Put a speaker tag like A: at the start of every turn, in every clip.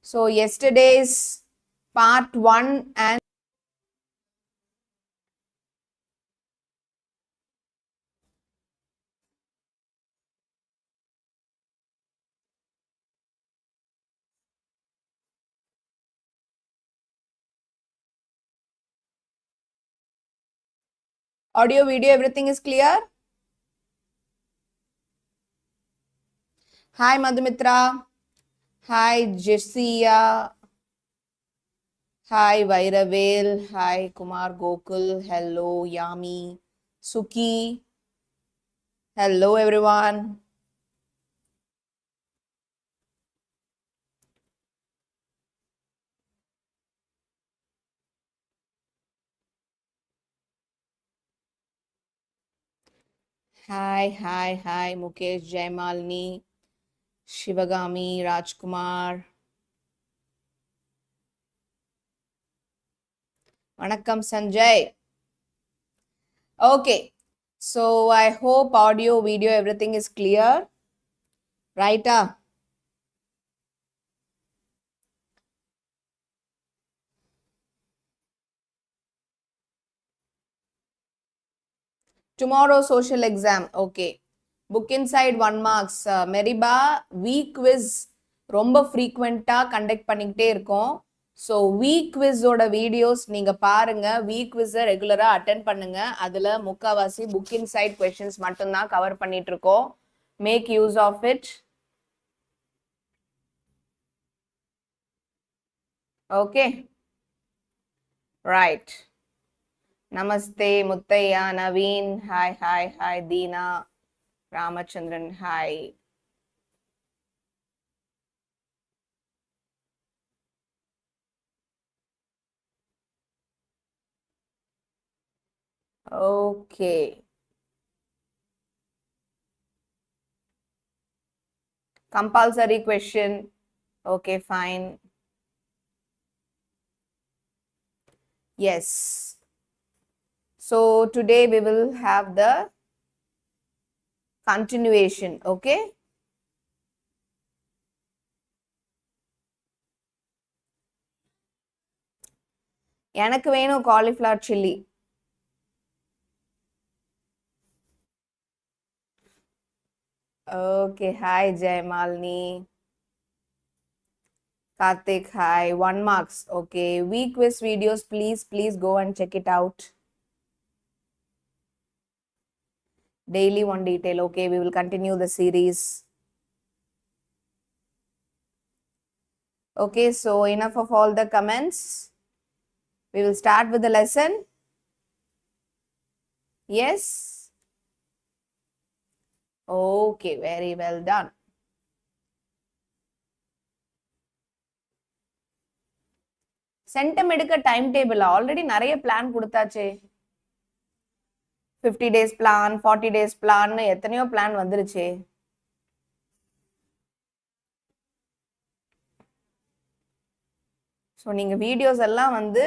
A: So yesterday's part 1 and audio, video, everything is clear? Hi Madhumitra. Hi Jessiya. Hi Vairavel. Hi Kumar Gokul. Hello Yami. Suki. Hello everyone. Hi Mukesh, Jaimalni, Shivagami, Rajkumar. Vanakkam Sanjay. Okay, so I hope audio, video, everything is clear. Right? Tomorrow social exam. Okay. Book inside 1 marks. Meriba, week quiz ரொம்ப frequent-ஆ conduct பண்ணிக்கிட்டே இருக்கோம். So week quiz ஓட videos நீங்க பாருங்க. Week quiz-அ ரெகுலரா attend பண்ணுங்க. அதுல முக்காவாசி book inside questions மட்டும்தான் cover பண்ணிட்டு இருக்கோம். Make use of it. Okay. Right. Namaste, Muttaya, Naveen. Hi, Deena. Ramachandran, hi. Okay. Compulsory question. Okay, fine. Yes. So today we will have the continuation. Okay. எனக்கு வேணும் cauliflower chili. Okay, hi Jaimalni. Karthik, hi. 1 marks. Okay, week quiz videos, please go and check it out. Daily one detail. Okay, we will continue the series. Okay, so enough of all the comments. We will start with the lesson. Yes? Okay, very well done. Centum எடுக்க time table already நிறைய plan கொடுத்தாச்சே. 50 days plan, 40 days plan, எத்தனையோ plan வந்துருச்சே. So நீங்க videos எல்லாம் வந்து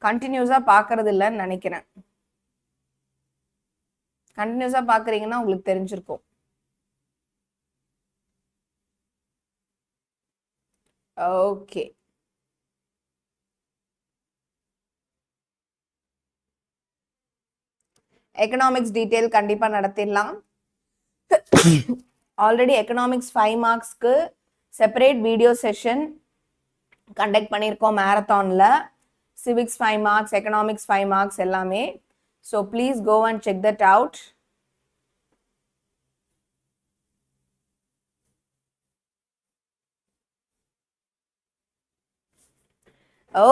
A: கண்டினியூஸா பார்க்கறது இல்லைன்னு நினைக்கிறேன். கண்டினியூஸா பார்க்குறீங்கன்னா உங்களுக்கு தெரிஞ்சிருக்கும். ஓகே. எக்கனாமிக்ஸ் டீடைல் கண்டிப்பா நடத்திடலாம். ஆல்ரெடி எக்கனாமிக்ஸ் 5 மார்க்ஸ்க்கு செப்பரேட் வீடியோ செஷன் கண்டக்ட் பண்ணியிருக்கோம் மேரத்தான்ல. சிவிக்ஸ் 5 மார்க்ஸ், எக்கனாமிக்ஸ் 5 மார்க்ஸ் எல்லாமே. So please go and check that out.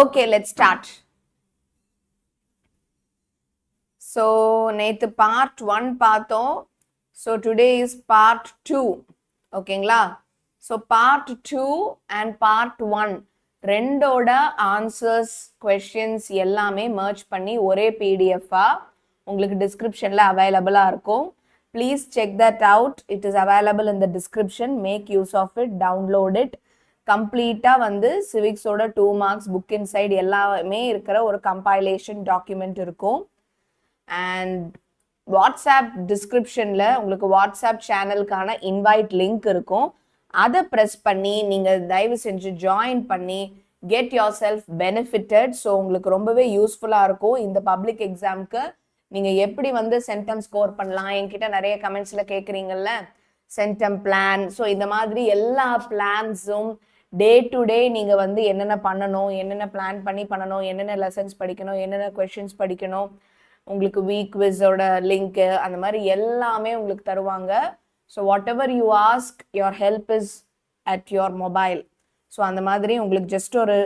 A: Okay, let's start. So, நேத்து part 1 பார்த்தோம். So, today is part 2. ஓகேங்களா? So, part 2 and part 1 ரெண்டோட ஆன்சர்ஸ், questions எல்லாமே merge பண்ணி ஒரே PDF-ஆ உங்களுக்கு டிஸ்கிரிப்ஷனில் அவைலபிளாக இருக்கும். Please check that out. It is available in the description. Make use of it. Download it. கம்ப்ளீட்டாக வந்து சிவிக்ஸோட 2 marks book inside எல்லாமே இருக்கிற ஒரு கம்பைலேஷன் டாக்குமெண்ட் இருக்கும். அண்ட் வாட்ஸ்அப் டிஸ்கிரிப்ஷனில் உங்களுக்கு வாட்ஸ்அப் சேனலுக்கான இன்வைட் லிங்க் இருக்கும். அதை ப்ரெஸ் பண்ணி நீங்கள் தயவு செஞ்சு ஜாயின் பண்ணி get your self benefited. So உங்களுக்கு ரொம்பவே யூஸ்ஃபுல்லாக இருக்கும் இந்த பப்ளிக் எக்ஸாமுக்கு. நீங்கள் எப்படி வந்து சென்டம் ஸ்கோர் பண்ணலாம், என்கிட்ட நிறைய கமெண்ட்ஸில் கேட்குறீங்கல்ல சென்டம் பிளான். ஸோ இந்த மாதிரி எல்லா பிளான்ஸும் டே டு டே நீங்கள் வந்து என்னென்ன பண்ணணும், என்னென்ன பிளான் பண்ணி பண்ணணும், என்னென்ன லெசன்ஸ் படிக்கணும், என்னென்ன கொஷின்ஸ் படிக்கணும், உங்களுக்கு வீக் குவிஸோட லிங்க்கு அந்த மாதிரி எல்லாமே உங்களுக்கு தருவாங்க. So what ever you ask your help is at your mobile. So அந்த மாதிரி உங்களுக்கு ஜஸ்ட் ஒரு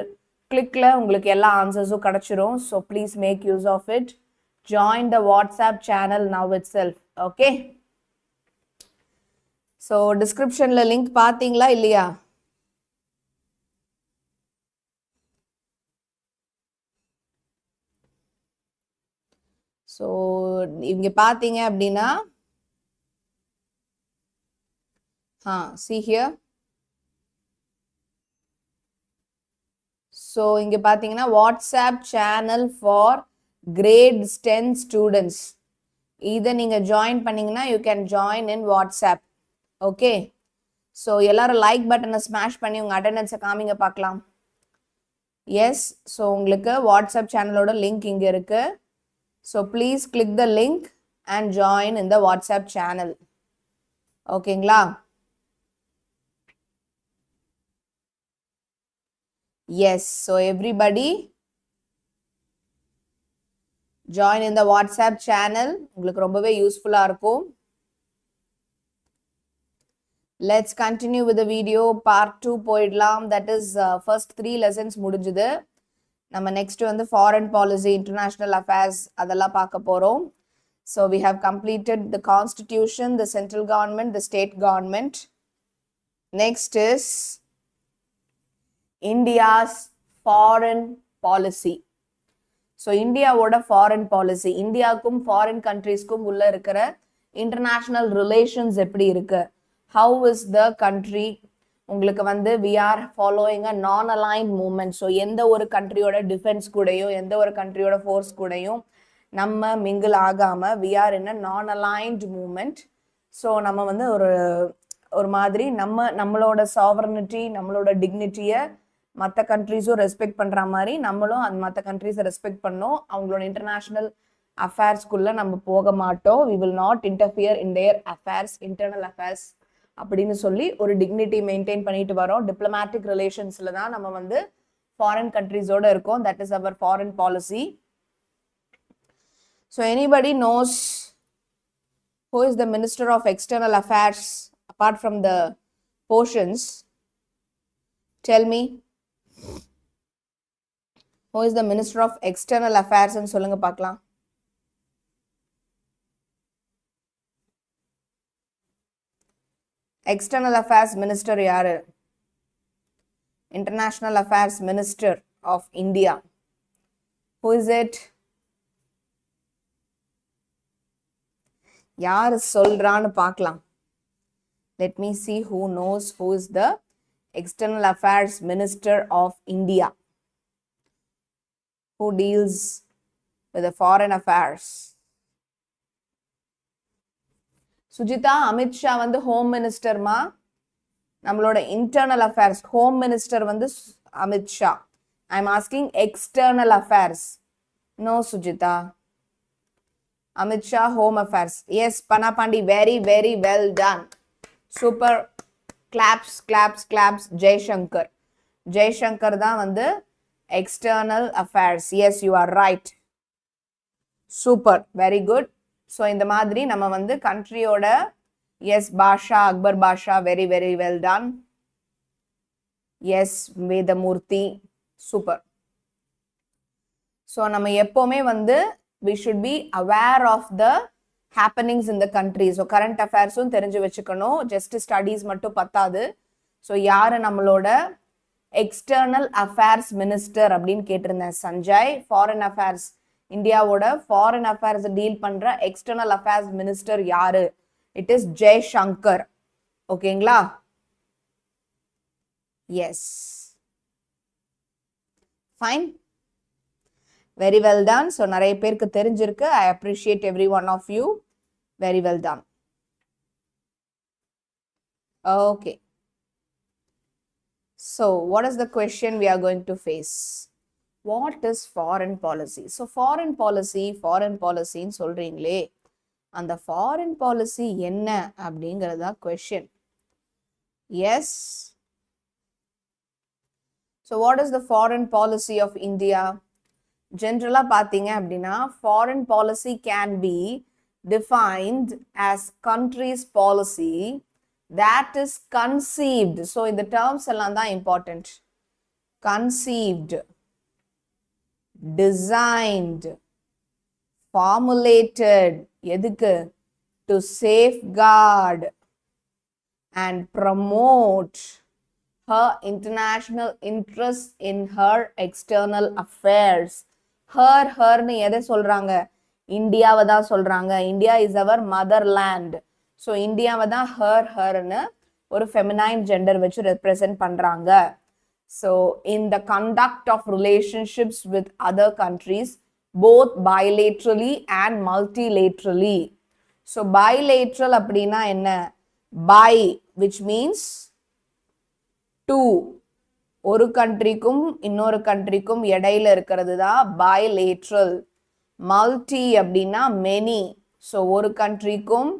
A: கிளிக்கில் உங்களுக்கு எல்லா ஆன்சர்ஸும் கிடச்சிரும். So please make use of it. Join the WhatsApp channel now itself. Okay, so டிஸ்கிரிப்ஷனில் லிங்க் பார்த்தீங்களா இல்லையா? ஸோ இங்கே பார்த்தீங்க அப்படின்னா see here. ஸோ இங்கே பார்த்தீங்கன்னா WhatsApp channel for grades 10 students. இதை நீங்கள் ஜாயின் பண்ணிங்கன்னா you can join in WhatsApp. Okay, so எல்லாரும் லைக் பட்டனை ஸ்மாஷ் பண்ணி உங்கள் அட்டெண்டன்ஸை காமிங்க பார்க்கலாம். எஸ், ஸோ உங்களுக்கு வாட்ஸ்அப் சேனலோட லிங்க் இங்கே இருக்குது. So please click the link and join in the WhatsApp channel. ஓகேங்களா? Yes, so everybody join in the WhatsApp channel. உங்களுக்கு ரொம்பவே யூஸ்ஃபுல்லா இருக்கும். Let's continue with the video. Part 2 போயிடலாம். That is first 3 lessons முடிஞ்சுது. நம்ம next வந்து foreign policy, international affairs அதெல்லாம் பார்க்க போறோம். So we have completed the constitution, the central government, the state government. Next is India's foreign policy. So இந்தியாவோட foreign policy, இந்தியாவுக்கும் foreign countriesக்கும் உள்ள இருக்கிற international relations எப்படி இருக்கு, how is the country, உங்களுக்கு வந்து we are following a non-aligned movement. So எந்த ஒரு கண்ட்ரியோட டிஃபென்ஸ் கூடயும் எந்த ஒரு கண்ட்ரியோட ஃபோர்ஸ் கூடயும் நம்ம மிங்கிள் ஆகாம we are in a non-aligned movement. So நம்ம வந்து ஒரு மாதிரி நம்மளோட சாவரனிட்டி, நம்மளோட டிக்னிட்டியை மற்ற கண்ட்ரீஸும் ரெஸ்பெக்ட் பண்ணுற மாதிரி நம்மளும் அந்த மற்ற கண்ட்ரீஸை ரெஸ்பெக்ட் பண்ணோம். அவங்களோட இன்டர்நேஷ்னல் அஃபேர்ஸ்குள்ளே நம்ம போக மாட்டோம். We will not interfere in their affairs, internal affairs அப்படின்னு சொல்லி ஒரு டிக்னிட்டி மெயின்டைன் பண்ணிட்டு வரோம். டிப்ளமேட்டிக் ரிலேஷன்ஸில் தான் நம்ம வந்து ஃபாரின் கண்ட்ரீஸோடு இருக்கோம். That is our foreign policy. So anybody knows who is the Minister of External Affairs apart from the portions? Tell me. Who is the Minister of External Affairs ன்னு சொல்லுங்க பார்க்கலாம். External Affairs Minister யாரு? International Affairs Minister of India. Who is it? யார் சொல்றான்னு பார்க்கலாம். Let me see who knows who is the External Affairs Minister of India, who deals with the foreign affairs. Sujitha, Amit Shah வந்து home மினிஸ்டர்மா, நம்மளோட internal affairs. Home minister வந்து Amit Shah. I am asking external affairs. No Sujitha, Amit Shah home affairs. Yes Panapandi, very very well done, super. Claps claps claps. Jaishankar, Jaishankar தான் வந்து external affairs. Yes, you are right, super, very good. So இந்த மாதிரி நம்ம வந்து கண்ட்ரியோட yes Basha, Akbar Basha, very very well done. Yes Vedamurthy, super. So நம்ம எப்போவுமே வந்து we should be aware of the happenings in the country. So current அஃபேர்ஸும் தெரிஞ்சு வச்சுக்கணும். ஜஸ்ட் ஸ்டடீஸ் மட்டும் பத்தாது. ஸோ யாரு நம்மளோட எக்ஸ்டர்னல் அஃபேர்ஸ் மினிஸ்டர் அப்படின்னு கேட்டிருந்தேன் சஞ்சய். ஃபாரின் அஃபேர்ஸ், இந்தியாவோட ஃபாரின் அஃபேர்ஸ் டீல் பண்ற எக்ஸ்டர்னல் அஃபேர்ஸ் மினிஸ்டர் யாரு? It is Jaishankar. ஓகேங்களா? Yes, fine, very well done. So நிறைய பேருக்கு தெரிஞ்சிருக்கு. I appreciate every one of you. Very well done. Okay, So, what is the question we are going to face? What is foreign policy? So, foreign policy ன்னு சொல்றீங்களே, அந்த foreign policy என்ன அப்படிங்கிறதா question. Yes. So, what is the foreign policy of India? Generally, பார்த்தீங்க அப்படின்னா, foreign policy can be defined as country's policy that is conceived. So, இந்த terms எல்லாம் தான் important. Conceived, designed, formulated, எதுக்கு? To safeguard and promote her international interests in her external affairs. her னு எதை சொல்றாங்க? இந்தியாவை தான் சொல்றாங்க. India is our motherland. So இந்தியாவை தான் herன்னு ஒரு ஃபெமினைன் ஜெண்டர் வச்சு ரெப்ரசன்ட் பண்றாங்க. So in the conduct of relationships with other countries both bilaterally and multilaterally. So bilateral அப்படின்னா என்ன? Bi, which means two. ஒரு கண்ட்ரிக்கும் இன்னொரு கண்ட்ரிக்கும் இடையில இருக்கிறது தான் bilateral. Multi அப்படின்னா many. ஸோ ஒரு கண்ட்ரிக்கும்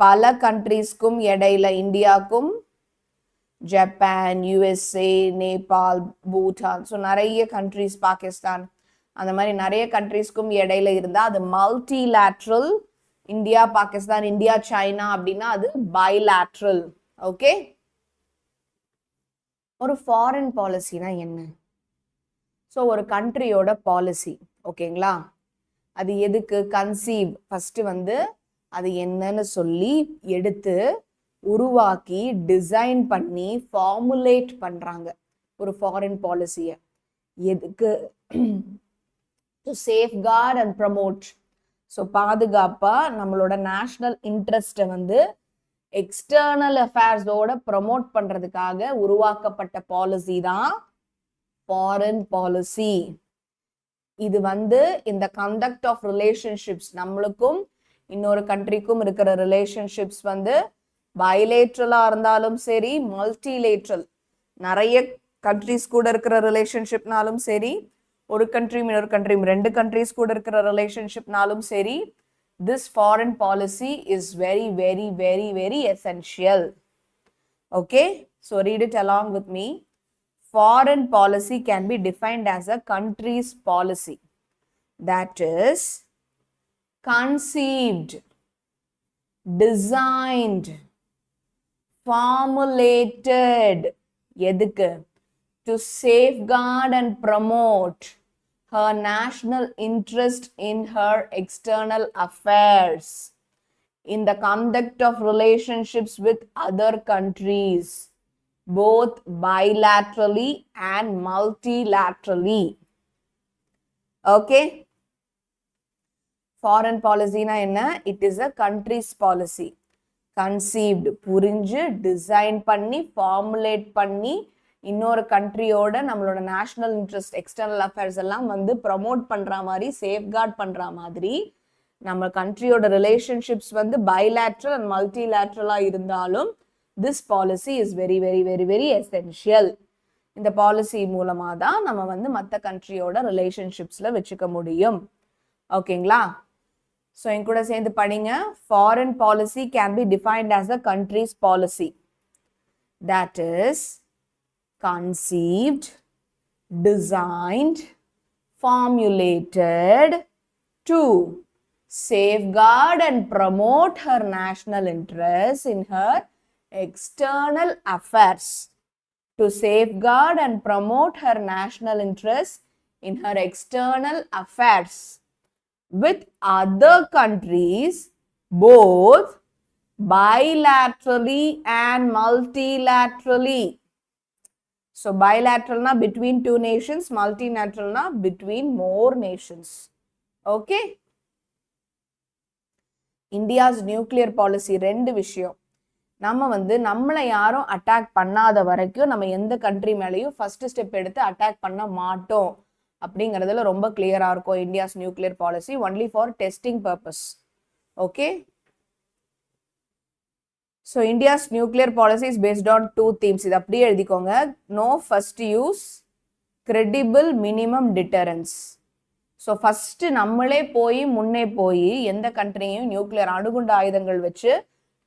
A: பல கண்ட்ரீஸ்க்கும் இடையில, இந்தியாவுக்கும் Japan, USA, Nepal, Bhutan, so நிறைய கண்ட்ரீஸ், பாகிஸ்தான், அந்த மாதிரி நிறைய கண்ட்ரீஸ்க்கும் இடையில இருந்தா அது multilateral. India Pakistan, India China அப்படின்னா அது பைலேட்ரல். ஓகே, ஒரு ஃபாரின் பாலிசினா என்ன? ஸோ ஒரு கண்ட்ரியோட பாலிசி, ஓகேங்களா, அது எதுக்கு? கன்சீவ், ஃபர்ஸ்ட் வந்து அது என்னன்னு சொல்லி எடுத்து உருவாக்கி டிசைன் பண்ணி ஃபார்முலேட் பண்றாங்க ஒரு ஃபாரின் பாலிசியை. எதுக்கு? To safeguard and promote. So பாதுகாப்பா நம்மளோட நேஷனல் இன்ட்ரெஸ்ட்டை வந்து எக்ஸ்டர்னல் அஃபேர்ஸோட ப்ரமோட் பண்றதுக்காக உருவாக்கப்பட்ட பாலிசி தான் ஃபாரின் பாலிசி. இது வந்து இந்த கண்டக்ட் ஆஃப் ரிலேஷன்ஷிப்ஸ், நம்மளுக்கும் இன்னொரு கண்ட்ரிக்கும் இருக்கிற ரிலேஷன்ஷிப்ஸ் வந்து பைலேட்ரலா இருந்தாலும் சரி, மல்டிலேட்ரல் நிறைய கண்ட்ரிஸ் கூட இருக்கிற ரிலேஷன்ஷிப்னாலும் சரி, ஒரு கண்ட்ரி இன்னொரு கண்ட்ரி, ரெண்டு கண்ட்ரிஸ் கூட இருக்கிற ரிலேஷன்ஷிப்னாலும் சரி, this foreign policy is very, very, very, very essential. Okay, so read it along with me. Foreign policy can be defined as a country's policy that is conceived, designed, formulated, எதுக்கு? To safeguard and promote her national interest in her external affairs, in the conduct of relationships with other countries, both bilaterally and multilaterally. Okay? Foreign policy na enna? It is a country's policy. Conceived, புரிஞ்சு, design பண்ணி, formulate பண்ணி, இன்னொரு கண்ட்ரியோட நம்மளோட national interest, external affairs எல்லாம் வந்து promote பண்ற மாதிரி, safeguard பண்ற மாதிரி, நம்ம கண்ட்ரியோட ரிலேஷன்ஷிப்ஸ் வந்து பைலேட்ரல் அண்ட் மல்டிலேட்ரலா இருந்தாலும் this policy is very very very very essential. இந்த பாலிசி மூலமா தான் நம்ம வந்து மற்ற கண்ட்ரியோட ரிலேஷன்ஷிப்ஸ்ல வச்சுக்க முடியும். ஓகேங்களா? ஸோ என் கூட சேர்ந்து படிங்க. Foreign policy can be defined as a countries policy that is conceived, designed, formulated to safeguard and promote her national interests in her external affairs. To safeguard and promote her national interests in her external affairs with other countries, both bilaterally and multilaterally. So bilateral na between two nations, multilateral na between more nations. Okay? India's nuclear policy ரெண்டு விஷயம். நம்ம வந்து நம்மளை யாரும் attack பண்ணாத வரைக்கும் நம்ம எந்த கண்ட்ரி மேலேயும் ஃபர்ஸ்ட் ஸ்டெப் எடுத்து அட்டாக் பண்ண மாட்டோம் அப்படிங்கிறதுல ரொம்ப கிளியரா இருக்கும். India's nuclear policy only for testing purpose. Okay, so India's nuclear policy is based on 2 themes. இது அப்படியே எழுதிக்கோங்க. No first use, credible minimum deterrence. So first நம்மளே முன்னே போய் எந்த கண்ட்ரியும் நியூக்ளியர் அணுகுண்டு ஆயுதங்கள் வச்சு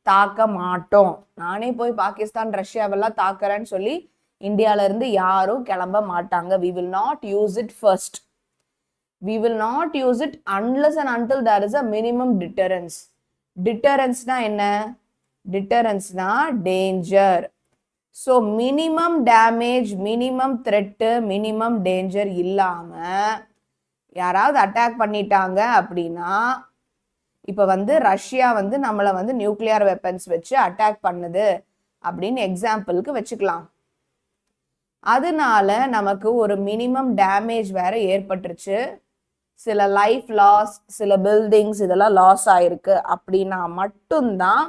A: தாக்க மாட்டோம். நானே போய் பாகிஸ்தான் ரஷ்யாவெல்லாம் தாக்குறேன்னு சொல்லி இந்தியால இருந்து யாரும் கிளம்ப மாட்டாங்க. we will not use it first. we will not use it unless and until there is a minimum deterrence. deterrenceனா என்ன? deterrenceனா danger. so minimum damage, minimum threat, minimum danger இல்லாம யாராவது அட்டாக் பண்ணிட்டாங்க அப்படின்னா, இப்போ ரஷ்யா நம்மளை நியூக்ளியர் வெப்பன்ஸ் வச்சு attack பண்ணுது அப்படின்னு எக்ஸாம்பிளுக்கு வச்சுக்கலாம். அதனால நமக்கு ஒரு மினிமம் டேமேஜ் வேற ஏற்பட்டுருச்சு, சில லைஃப் லாஸ், சில பில்டிங்ஸ் இதெல்லாம் லாஸ் ஆயிருக்கு அப்படின்னா மட்டும்தான்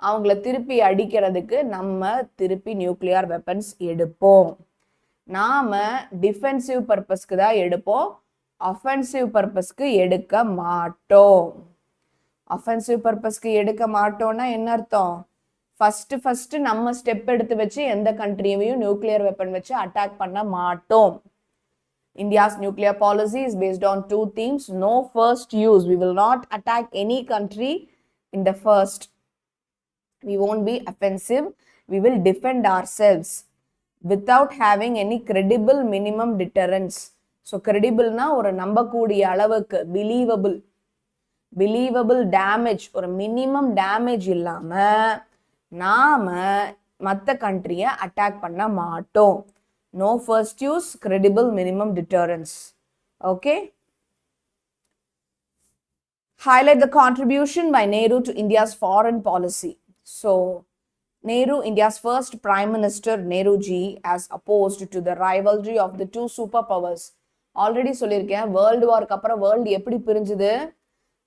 A: அவங்கள திருப்பி அடிக்கிறதுக்கு நம்ம திருப்பி நியூக்ளியர் வெப்பன்ஸ் எடுப்போம். நாம டிஃபென்சிவ் பர்பஸ்க்கு தான் எடுப்போம், அஃபென்சிவ் பர்பஸ்க்கு எடுக்க மாட்டோம். அஃபென்சிவ் பர்பஸ்க்கு எடுக்க மாட்டோம்னா என்ன அர்த்தம்? ஃபர்ஸ்ட் நம்ம ஸ்டெப் எடுத்து வச்சு எந்த கண்ட்ரியையும் நியூக்ளியர் வெப்பன் வச்சு அட்டாக் பண்ண மாட்டோம். India's nuclear policy is based on 2 themes. No first use. We will not attack any country in the first. We won't be offensive. We will defend ourselves without having any credible minimum deterrence. So credible na ஒரு நம்பக்கூடிய அளவுக்கு, believable damage, ஒரு minimum damage இல்லாம நாம மற்ற கண்ட்ரியை attack பண்ண மாட்டோம். No first use, credible minimum deterrence. Okay. Highlight the contribution by Nehru to India's foreign policy. So, Nehru, India's first Prime Minister, Nehru ji, as opposed to the rivalry of the 2 superpowers. Already சொல்லியிருக்கேன், world வார்க்கு அப்புறம் world எப்படி பிரிஞ்சுது?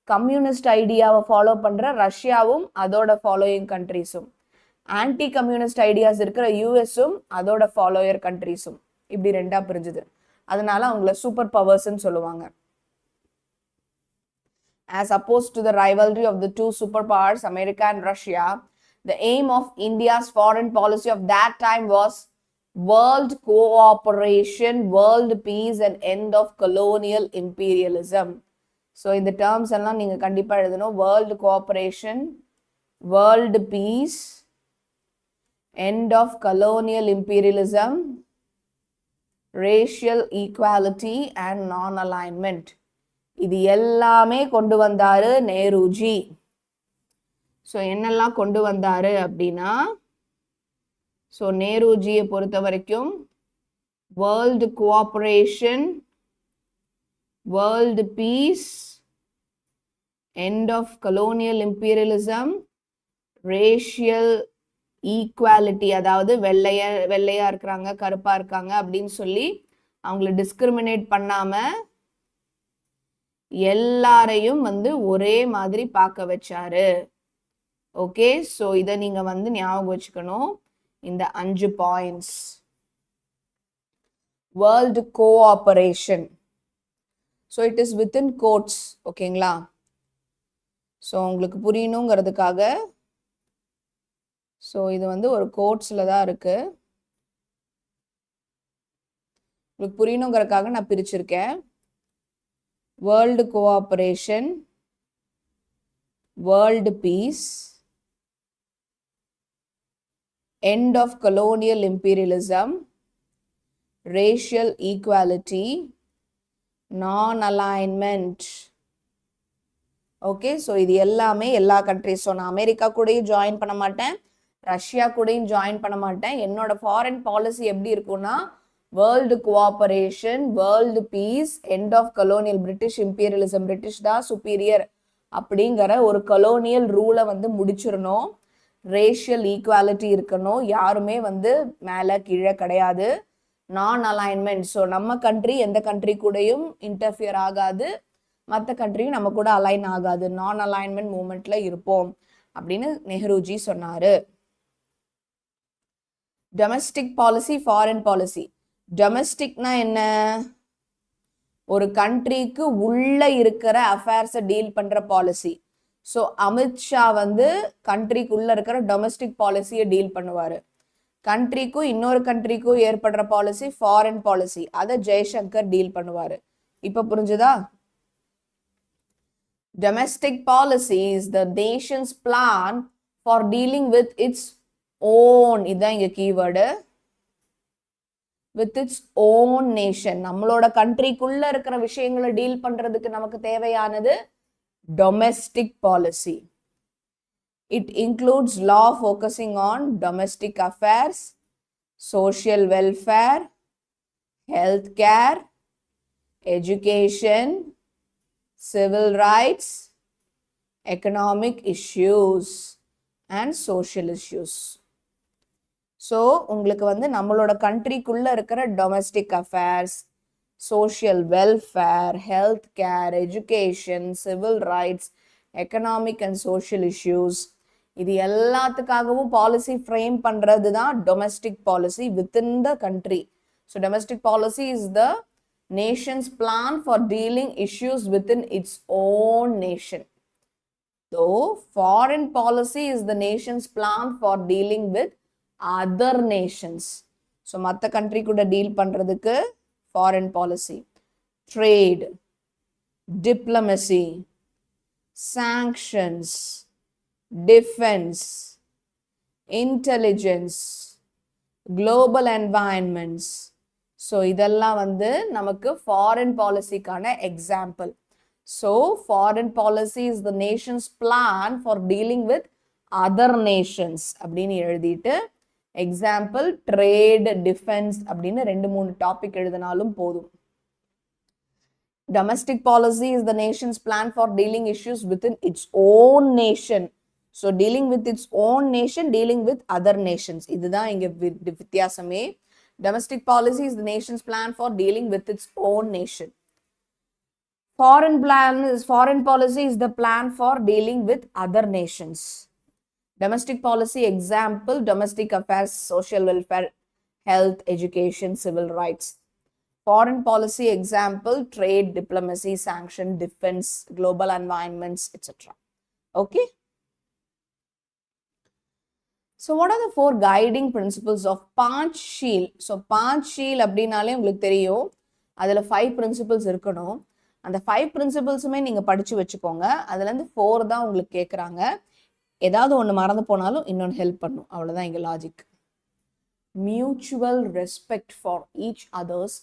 A: Communist ஐடியாவை follow பண்ற ரஷ்யாவும் அதோட following கண்ட்ரீஸும், anti communist ideas இருக்கிற யூஎஸும் அதோட follower கண்ட்ரீஸும், இப்படி ரெண்டா பிரிஞ்சுது. அதனால அவங்கள சூப்பர் பவர்ஸ்ன்னு சொல்லுவாங்க. As opposed to the rivalry of the 2 superpowers, America and Russia, the aim of India's foreign policy of that time was world cooperation, world peace and end of colonial imperialism. So இந்த terms எல்லாம் நீங்க கண்டிப்பா எழுதணும். world cooperation, world peace, end of colonial imperialism, racial equality and non-alignment. இது எல்லாமே கொண்டு வந்தாரு Nehruji. So என்னெல்லாம் கொண்டு வந்தாரு அப்படின்னா, ஸோ நேருஜியை பொறுத்த வரைக்கும் world cooperation, world peace, end of colonial imperialism, racial equality, அதாவது வெள்ளையா இருக்கிறாங்க கருப்பா இருக்காங்க அப்படின்னு சொல்லி அவங்கள டிஸ்கிரிமினேட் பண்ணாம எல்லாரையும் ஒரே மாதிரி பார்க்க வச்சாரு. ஓகே, ஸோ இதை நீங்க ஞாபகம் வச்சுக்கணும். இந்த 5 points. World cooperation, so it is within codes. ஓகேங்களா? ஸோ உங்களுக்கு புரியணுங்கிறதுக்காக, ஸோ இது ஒரு கோட்ஸ்ல தான் இருக்கு. உங்களுக்கு புரியணுங்கிறதுக்காக நான் பிரிச்சிருக்கேன். World cooperation, world peace, end of colonial imperialism, racial equality, non-alignment. Okay, so இது எல்லாமே எல்லா கண்ட்ரிஸ். ஸோ நான் அமெரிக்கா கூடயும் ஜாயின் பண்ண மாட்டேன், ரஷ்யா கூடயும் ஜாயின் பண்ண மாட்டேன். என்னோட ஃபாரின் பாலிசி எப்படி இருக்கும்னா, world cooperation, world peace, end of colonial, British imperialism, British தான் சுப்பீரியர் அப்படிங்கிற ஒரு கலோனியல் ரூலை முடிச்சிடணும். ரேஷியல் ஈக்குவாலிட்டி இருக்கணும், யாருமே மேலே கீழே கிடையாது. நான் அலைன்மெண்ட், ஸோ நம்ம கண்ட்ரி எந்த கண்ட்ரி கூடயும் இன்டர்ஃபியர் ஆகாது, மற்ற கண்ட்ரியும் நம்ம கூட அலைன் ஆகாது, நான் அலைன்மெண்ட் மூமெண்ட்ல இருப்போம் அப்படின்னு நெஹ்ருஜி சொன்னாரு. Domestic policy, foreign policy. டொமஸ்டிக்னா என்ன? ஒரு கண்ட்ரிக்கு உள்ள இருக்கிற அஃபேர்ஸை டீல் பண்ற பாலிசி. ஸோ அமித்ஷா வந்து கண்ட்ரிக்குள்ள இருக்கிற டொமஸ்டிக் பாலிசியை டீல் பண்ணுவார். கண்ட்ரிக்கும் இன்னொரு கண்ட்ரிக்கும் ஏற்படுற பாலிசி ஃபாரின் பாலிசி, அதை ஜெய்சங்கர் டீல் பண்ணுவார். இப்போ புரிஞ்சுதா? Domestic policy is the nation's plan for dealing with its own, இதான் இங்க keyword, with its own nation. நம்மளோட கண்ட்ரிக்குள்ள இருக்கிற விஷயங்களை டீல் பண்றதுக்கு நமக்கு தேவையானது domestic policy. It includes law focusing on domestic affairs, social welfare, healthcare, education, civil rights, economic issues and social issues. So உங்களுக்கு வந்து நம்மளோட கண்ட்ரிக்குள்ள இருக்கிற domestic affairs, social welfare, health care, education, civil rights, economic and social issues, இது எல்லாத்துக்காகவும் policy frame பண்றது தான் domestic policy within the country. So domestic policy is the nation's plan for dealing issues within its own nation. Though foreign policy is the nation's plan for dealing with other nations. So மற்ற country கூட deal பண்றதுக்கு foreign policy. Trade, diplomacy, sanctions, defense, intelligence, global environments. So இதெல்லாம் வந்து நமக்கு foreign பாலிசிக்கான example. So foreign policy is the nation's plan for dealing with other nations அப்படின்னு எழுதிட்டு example trade, defence அப்படின்னு 2-3 டாபிக் எழுதினாலும் போதும். Domestic policy is the nation's plan for dealing issues within its own nation. So dealing with its own nation, dealing with other nations. இதுதான் இங்க வித்தியாசமே. Domestic policy is the nation's plan for dealing with its own nation. Foreign policy is the plan for dealing with other nations. Domestic policy example, domestic affairs, social welfare, health, education, civil rights. Foreign policy example, trade, diplomacy, sanction, defense, global environments, etc. Okay? So what are the 4 guiding principles of Panchsheel? So Panchsheel அப்படினாலே உங்களுக்கு தெரியும், அதில் 5 principles இருக்கணும். அந்த 5 principlesமே நீங்கள் படித்து வச்சுக்கோங்க. அதுலேருந்து 4 தான் உங்களுக்கு கேட்குறாங்க. ஏதாவது ஒன்று மறந்து போனாலும் இன்னொன்று ஹெல்ப் பண்ணும், அவ்வளோதான் இங்கே logic. Mutual respect for each others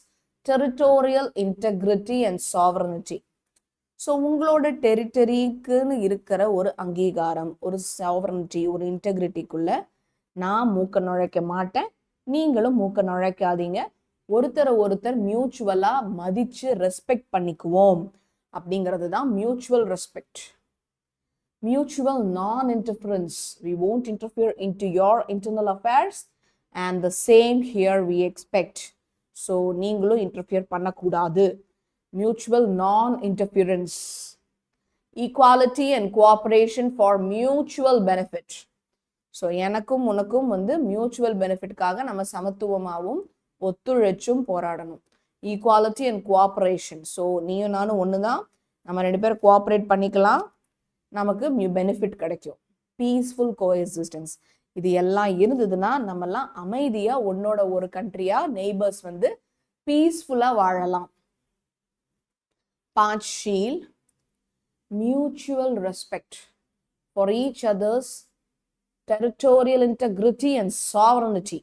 A: territorial integrity and sovereignty. So உங்களோட டெரிட்டரிக்குன்னு இருக்கிற ஒரு அங்கீகாரம், ஒரு சாவரனிட்டி, ஒரு இன்டெகிரிட்டிக்குள்ள நான் மூக்க நுழைக்க மாட்டேன், நீங்களும் மூக்க நுழைக்காதீங்க, ஒருத்தர் மியூச்சுவலா மதிச்சு ரெஸ்பெக்ட் பண்ணிக்குவோம் அப்படிங்கிறது தான் மியூச்சுவல் ரெஸ்பெக்ட். மியூச்சுவல் நான் interference, we won't interfere into your internal affairs and the same here we expect. So நீங்களும் இன்டர்ஃபியர் பண்ணக்கூடாது. Mutual non-interference. Equality and cooperation for mutual benefit. So எனக்கும் உனக்கும் வந்து மியூச்சுவல் பெனிஃபிட்காக நம்ம சமத்துவமாகவும் ஒத்துழைச்சும் போராடணும். Equality and cooperation. ஸோ நீயும் நானும் ஒன்று தான், நம்ம 2 பேரும் கோஆப்ரேட் பண்ணிக்கலாம், நமக்கு பெனிஃபிட் கிடைக்கும். Peaceful coexistence. இது எல்லாம் இருந்ததுன்னா நம்மெல்லாம் அமைதியாக ஒன்னோட ஒரு கண்ட்ரியாக நெய்பர்ஸ் வந்து பீஸ்ஃபுல்லாக வாழலாம். Panchsheel, mutual respect for each other's territorial integrity and sovereignty.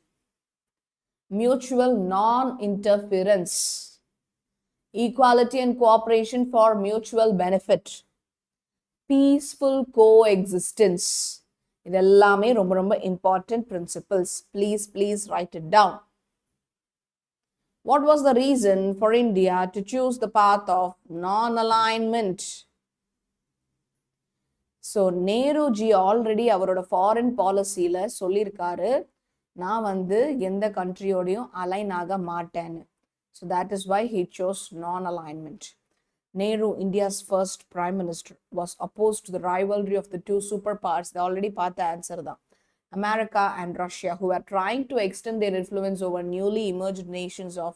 A: Mutual non-interference. Equality and cooperation for mutual benefit. Peaceful coexistence. இதெல்லாமே ரொம்ப ரொம்ப important principles. Please write it down. What was the reason for India to choose the path of non-alignment? So Nehru ji already அவரோட foreign policyல சொல்லியிருக்காரு, நான் வந்து எந்த கண்ட்ரியோடையும் align ஆக மாட்டேன்னு. So that is why he chose non-alignment. Nehru, India's first prime minister, was opposed to the rivalry of the 2 superpowers. They already பார்த்த answer தான். America and Russia, who are trying to extend their influence over newly emerged nations of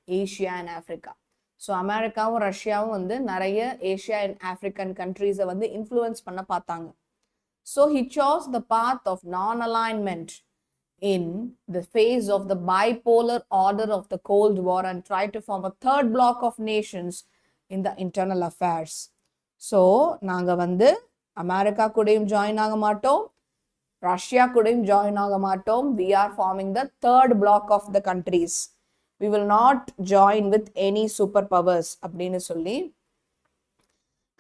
A: Asia and Africa. So அமெரிக்காவும் ரஷ்யாவும் வந்து நிறைய Asia and African கண்ட்ரீஸை வந்து influence பண்ண பார்த்தாங்க. So he chose the path of non alignment in the face of the bipolar order of the Cold War and tried to form a third block of nations in the internal affairs. So, நாங்க வந்து America கூடயும் join ஆக மாட்டோம், Russia கூடயும் join ஆக மாட்டோம். We are forming the third block of the countries. We will not join with any superpowers அப்படின்னு சொல்லி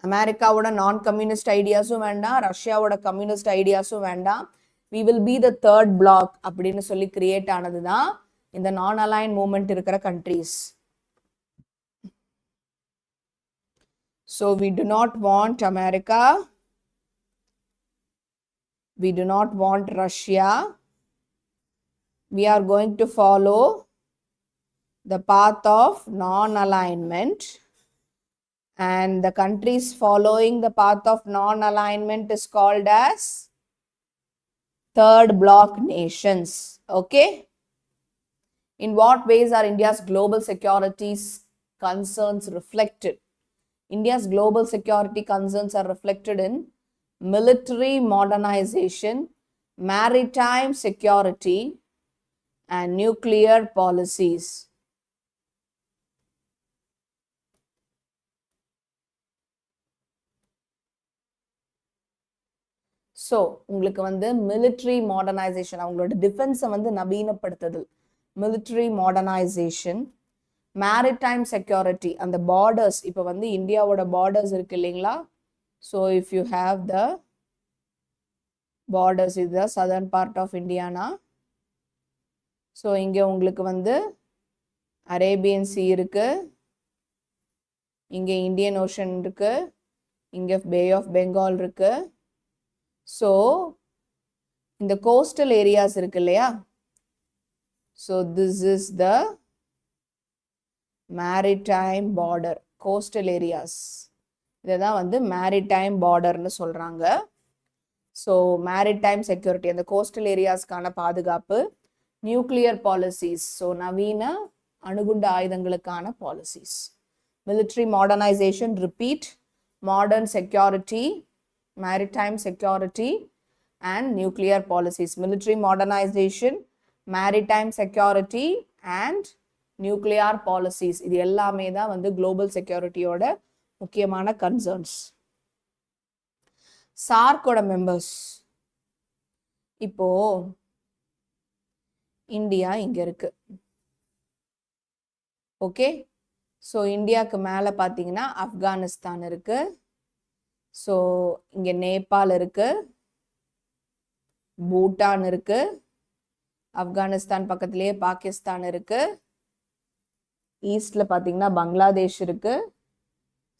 A: அமெரிக்காவோட நான் கம்யூனிஸ்ட் ஐடியாஸும் வேண்டாம், ரஷ்யாவோட கம்யூனிஸ்ட் ஐடியாஸும் வேண்டாம். We will be the third block அப்படின்னு சொல்லி கிரியேட் ஆனது தான் இந்த நான் அலைன் மூவ்மெண்ட் இருக்கிற countries. So we do not want America, we do not want Russia, we are going to follow the path of non-alignment, and the countries following the path of non-alignment is called as third block nations. Okay, in what ways are India's global security concerns reflected? India's global security concerns are reflected in military modernization, maritime security, and nuclear policies. So உங்களுக்கு வந்து military modernisation, அவங்களோட டிஃபென்ஸை வந்து நவீனப்படுத்துதல், military modernisation, maritime security, அந்த borders, இப்போ வந்து இந்தியாவோட பார்டர்ஸ் இருக்கு இல்லைங்களா? So if you have the borders, இது த சதர்ன் பார்ட் ஆஃப் இந்தியானா, ஸோ இங்கே உங்களுக்கு வந்து அரேபியன் சி இருக்கு, இங்கே இந்தியன் ஓஷன் இருக்கு, இங்கே பே ஆஃப் பெங்கால் இருக்கு. ஸோ இந்த கோஸ்டல் ஏரியாஸ் இருக்கு இல்லையா? So this is the maritime border, coastal areas, இதை தான் வந்து மேரிடைம் பார்டர்னு சொல்கிறாங்க. ஸோ மேரிடைம் செக்யூரிட்டி, அந்த கோஸ்டல் ஏரியாஸ்க்கான பாதுகாப்பு, நியூக்ளியர் பாலிசிஸ், ஸோ நவீன அணுகுண்டு ஆயுதங்களுக்கான policies, military modernisation, repeat, modern security, maritime security and nuclear policies. Military modernization, maritime security and nuclear policies, இது எல்லாமே தான் வந்து global securityயோட முக்கியமான concerns. SAARC ஓட members, இப்போ இந்தியா இங்க இருக்கு. ஓகே, ஸோ இந்தியாவுக்கு மேலே பார்த்தீங்கன்னா ஆப்கானிஸ்தான் இருக்கு. ஸோ இங்கே நேபாள் இருக்கு, பூட்டான் இருக்கு, ஆப்கானிஸ்தான் பக்கத்துலேயே பாகிஸ்தான் இருக்கு, ஈஸ்டில் பார்த்தீங்கன்னா பங்களாதேஷ் இருக்கு,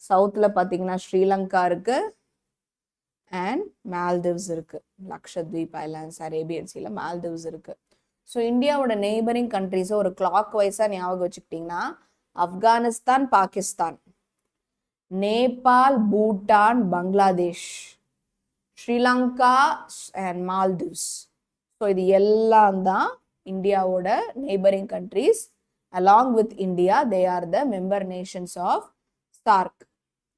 A: சவுத்தில் பார்த்தீங்கன்னா ஸ்ரீலங்கா இருக்கு, அண்ட் மால்தீவ்ஸ் இருக்கு, லக்ஷத்வீப் ஐலாண்ட்ஸ், அரேபியன் சீல மால்தீவ்ஸ் இருக்கு. ஸோ இந்தியாவோட நெய்பரிங் கண்ட்ரிஸை ஒரு கிளாக் வைஸாக ஞாபகம் வச்சுக்கிட்டிங்கன்னா ஆப்கானிஸ்தான், பாகிஸ்தான், நேபாள், பூட்டான், பங்களாதேஷ், ஸ்ரீலங்கா அண்ட் மால்தீவ்ஸ். ஸோ இது எல்லாம் தான் இந்தியாவோட neighbouring countries. Along with India they are the member nations of SAARC.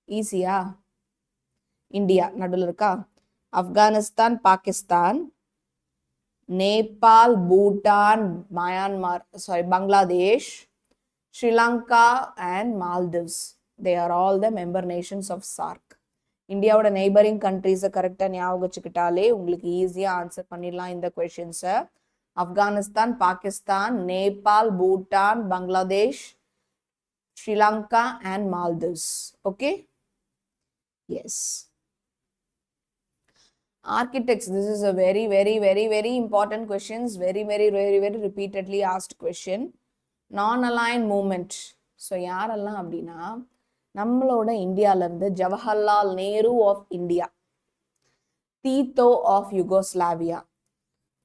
A: ஈஸியா? இந்தியா நடுவில் இருக்கா, Afghanistan, Pakistan, Nepal, Bhutan, Bangladesh, Sri Lanka and Maldives. They are all the member nations of SAARC. இந்தியாவோட நெய்பரிங் கண்ட்ரிஸை கரெக்டாக ஞாபகம் வச்சுக்கிட்டாலே உங்களுக்கு ஈஸியாக ஆன்சர் பண்ணிடலாம் இந்த கொஷின்ஸை. Afghanistan, Pakistan, Nepal, Bhutan, Bangladesh, Sri Lanka and Maldives. Okay, yes. Architects, this is a very important questions, very repeatedly asked question. Non-aligned movement. So யாரெல்லாம் அப்படின்னா நம்மளோட இந்தியாவிலேருந்து Jawaharlal Nehru of India, Tito of Yugoslavia,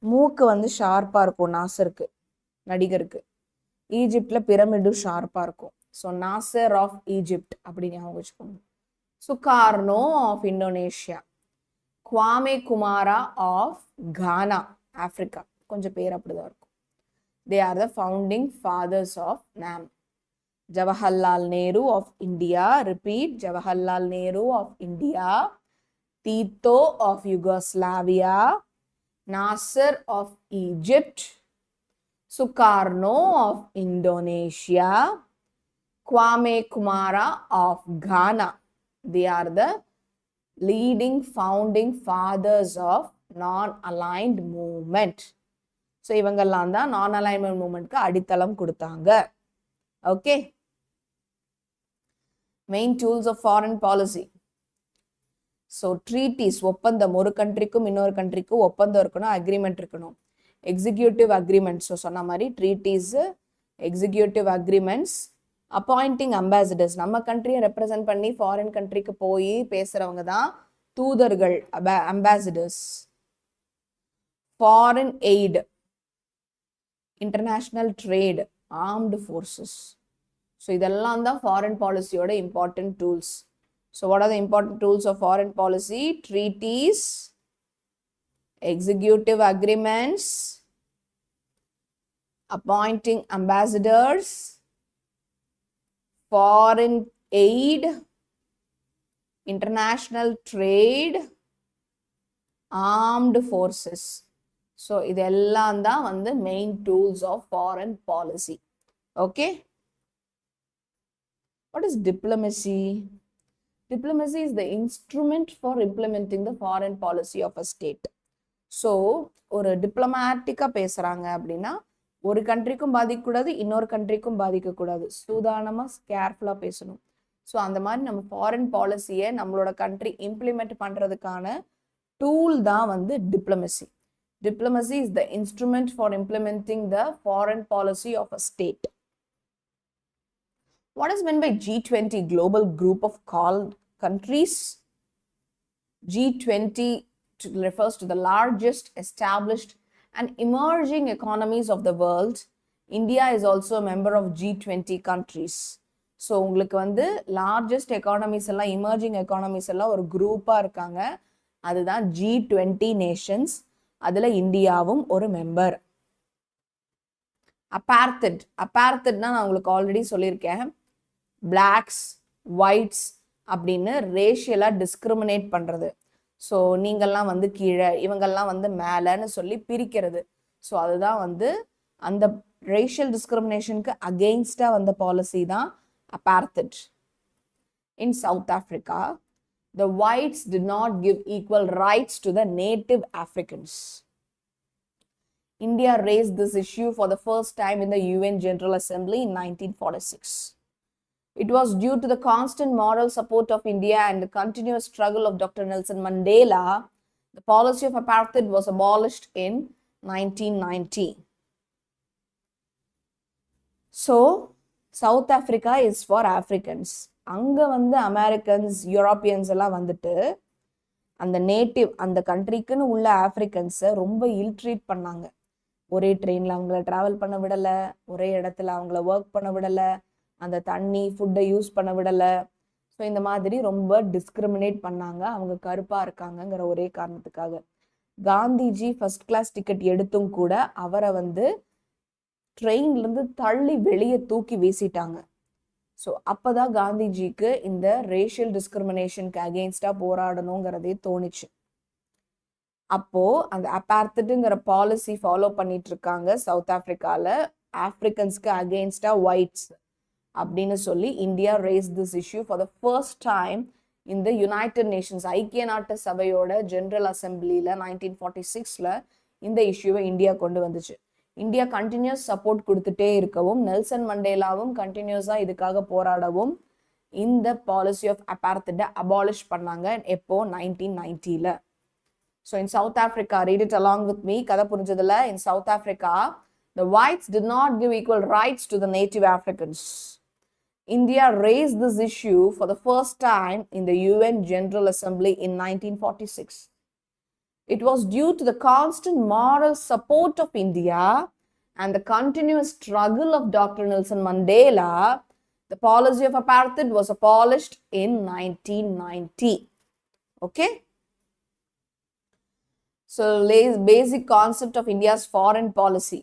A: மூக்கு வந்து ஷார்ப்பாக இருக்கும் நாசருக்கு, நடிகருக்கு, ஈஜிப்டில் பிரமிடும் ஷார்ப்பாக இருக்கும். ஸோ நாசர் ஆஃப் ஈஜிப்ட் அப்படின்னு ஞாபகம் வச்சுக்கோங்க. சுகார்னோ ஆஃப் இந்தோனேஷியா, குவாமே குமாரா ஆஃப் கானா, ஆஃப்ரிக்கா, கொஞ்சம் பேர் அப்படிதான் இருக்கும். They are the founding fathers of NAM. Jawaharlal Nehru of India. Repeat, Jawaharlal Nehru of India. Tito of Yugoslavia. Nasser of Egypt. Sukarno of Indonesia. Kwame Kumara of Ghana. They are the leading founding fathers of non-aligned movement. So, இவங்கெல்லாம் தான் non-alignment movementக்கு அடித்தளம் கொடுத்தாங்க. Okay. Main tools of foreign policy. So, treaties, ஒப்பந்தம், ஒரு கண்ட்ரிக்கும் இன்னொரு கண்ட்ரிக்கும் ஒப்பந்தம் இருக்கணும், agreement இருக்கணும். எக்ஸிக்யூட்டிவ் அக்ரிமெண்ட்ஸ், ஸோ சொன்ன மாதிரி treaties, executive agreements, appointing ambassadors, நம்ம கண்ட்ரியை ரெப்ரசன்ட் பண்ணி ஃபாரின் கண்ட்ரிக்கு போய் பேசுகிறவங்க தான் தூதர்கள், ambassadors. Foreign aid, international trade, armed forces. So இதெல்லாம் தான் ஃபாரின் பாலிசியோட important tools. So what are the important tools of foreign policy? Treaties, executive agreements, appointing ambassadors, foreign aid, international trade, armed forces. So இதெல்லாம் தான் வந்து main tools of foreign policy. Okay? What is diplomacy? Diplomacy is the instrument for implementing the foreign policy of a state. So, ஒரு டிப்ளமேட்டிக்காக பேசுகிறாங்க அப்படின்னா ஒரு கண்ட்ரிக்கும் பாதிக்கக்கூடாது, இன்னொரு கண்ட்ரிக்கும் பாதிக்கக்கூடாது, சூதானமாக கேர்ஃபுல்லாக பேசணும். ஸோ அந்த மாதிரி நம்ம ஃபாரின் பாலிசியை நம்மளோட கண்ட்ரி இம்ப்ளிமெண்ட் பண்ணுறதுக்கான டூல் தான் வந்து diplomacy. Diplomacy is the instrument for implementing the foreign policy of a state. What is meant by G20, global group of called countries? G20 refers to the largest established and emerging economies of the world. India is also a member of G20 countries. So உங்களுக்கு வந்து largest economies எல்லாம் emerging economies எல்லாம் ஒரு குரூப்பா இருக்காங்க. அதுதான் G20 nations. அதுல இந்தியாவும் ஒரு மெம்பர். apartheidனா நான் உங்களுக்கு ஆல்ரெடி சொல்லியிருக்கேன். பிளாக்ஸ், ஒயிட்ஸ் அப்படின்னு ரேஷியலாக டிஸ்கிரிமினேட் பண்ணுறது. ஸோ நீங்கள்லாம் வந்து கீழே, இவங்கெல்லாம் வந்து மேலேன்னு சொல்லி பிரிக்கிறது. ஸோ அதுதான் வந்து அந்த ரேஷியல் டிஸ்கிரிமினேஷனுக்கு அகெயின்ஸ்டாக வந்த பாலிசி தான் apartheid. In South Africa, the whites did not give equal rights to the native Africans. India raised this issue for the first time in the UN General Assembly in 1946. It was due to the constant moral support of India and the continuous struggle of Dr. Nelson Mandela, the policy of apartheid was abolished in 1990. So, South Africa is for Africans. அங்க வந்து Americans, Europeans எல்லாம் வந்துட்டு அந்த native, அந்த கண்ட்ரிக்குன்னு உள்ள ஆப்ரிக்கன்ஸை ரொம்ப ill-treat பண்ணாங்க. ஒரே ட்ரெயினில் அவங்கள ட்ராவல் பண்ண விடலை, ஒரே இடத்துல அவங்கள ஒர்க் பண்ண விடலை, அந்த தண்ணி ஃபுட்டை யூஸ் பண்ண விடலை. ஸோ இந்த மாதிரி ரொம்ப டிஸ்கிரிமினேட் பண்ணாங்க, அவங்க கருப்பாக இருக்காங்கங்கிற ஒரே காரணத்துக்காக. காந்திஜி ஃபர்ஸ்ட் கிளாஸ் டிக்கெட் எடுத்தும் கூட அவரை வந்து ட்ரெயின்லேருந்து தள்ளி வெளியே தூக்கி வீசிட்டாங்க. ஸோ அப்போ தான் காந்திஜிக்கு இந்த ரேஷியல் டிஸ்கிரிமினேஷனுக்கு அகெயின்ஸ்டாக போராடணுங்கிறதே தோணுச்சு. அப்போது அந்த apartheidங்கிற பாலிசி ஃபாலோ பண்ணிட்டு இருக்காங்க சவுத் ஆஃப்ரிக்காவில். ஆப்ரிக்கன்ஸ்க்கு அகெயின்ஸ்டாக ஒயிட்ஸ் அப்படின்னு சொல்லி India race this issue for the first time இந்த யுனைடெட் நேஷன்ஸ், ஐக்கிய நாட்டு சபையோட ஜெனரல் அசம்பிளியில் 1946 இந்த இஷ்யூவை இந்தியா கொண்டு வந்துச்சு. இந்தியா கண்டினியூஸ் சப்போர்ட் கொடுத்துட்டே இருக்கவும், நெல்சன் மண்டேலாவும் கண்டினியூஸாக இதுக்காக போராடவும் இந்த பாலிசி ஆஃப் apartheid அபாலிஷ் பண்ணாங்க. எப்போ? 1990. So in South Africa, read it along with me. கதை புரிஞ்சதுல, in South Africa, the whites did not give equal rights to the native Africans. India raised this issue for the first time in the UN General Assembly in 1946. It was due to the constant moral support of India and the continuous struggle of Dr. Nelson Mandela, the policy of apartheid was abolished in 1990. Okay? So, basic concept of India's foreign policy.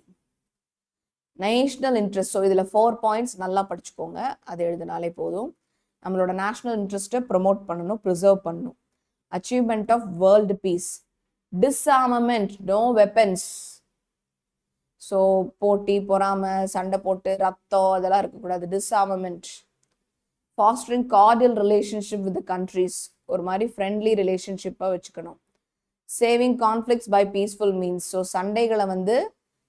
A: National interest. So இதில் 4 points நல்லா படிச்சுக்கோங்க, அது எழுதினாலே போதும். நம்மளோட national இன்ட்ரெஸ்ட்டை promote பண்ணணும், preserve பண்ணணும். Achievement of world peace. Disarmament, no weapons. So போட்டி பொறாமை சண்டை போட்டு ரத்தம் அதெல்லாம் இருக்கக்கூடாது. Disarmament. Fostering cordial relationship with countries, ஒரு மாதிரி ஃப்ரெண்ட்லி ரிலேஷன்ஷிப்பாக வச்சுக்கணும். Saving conflicts by peaceful means. So சண்டைகளை வந்து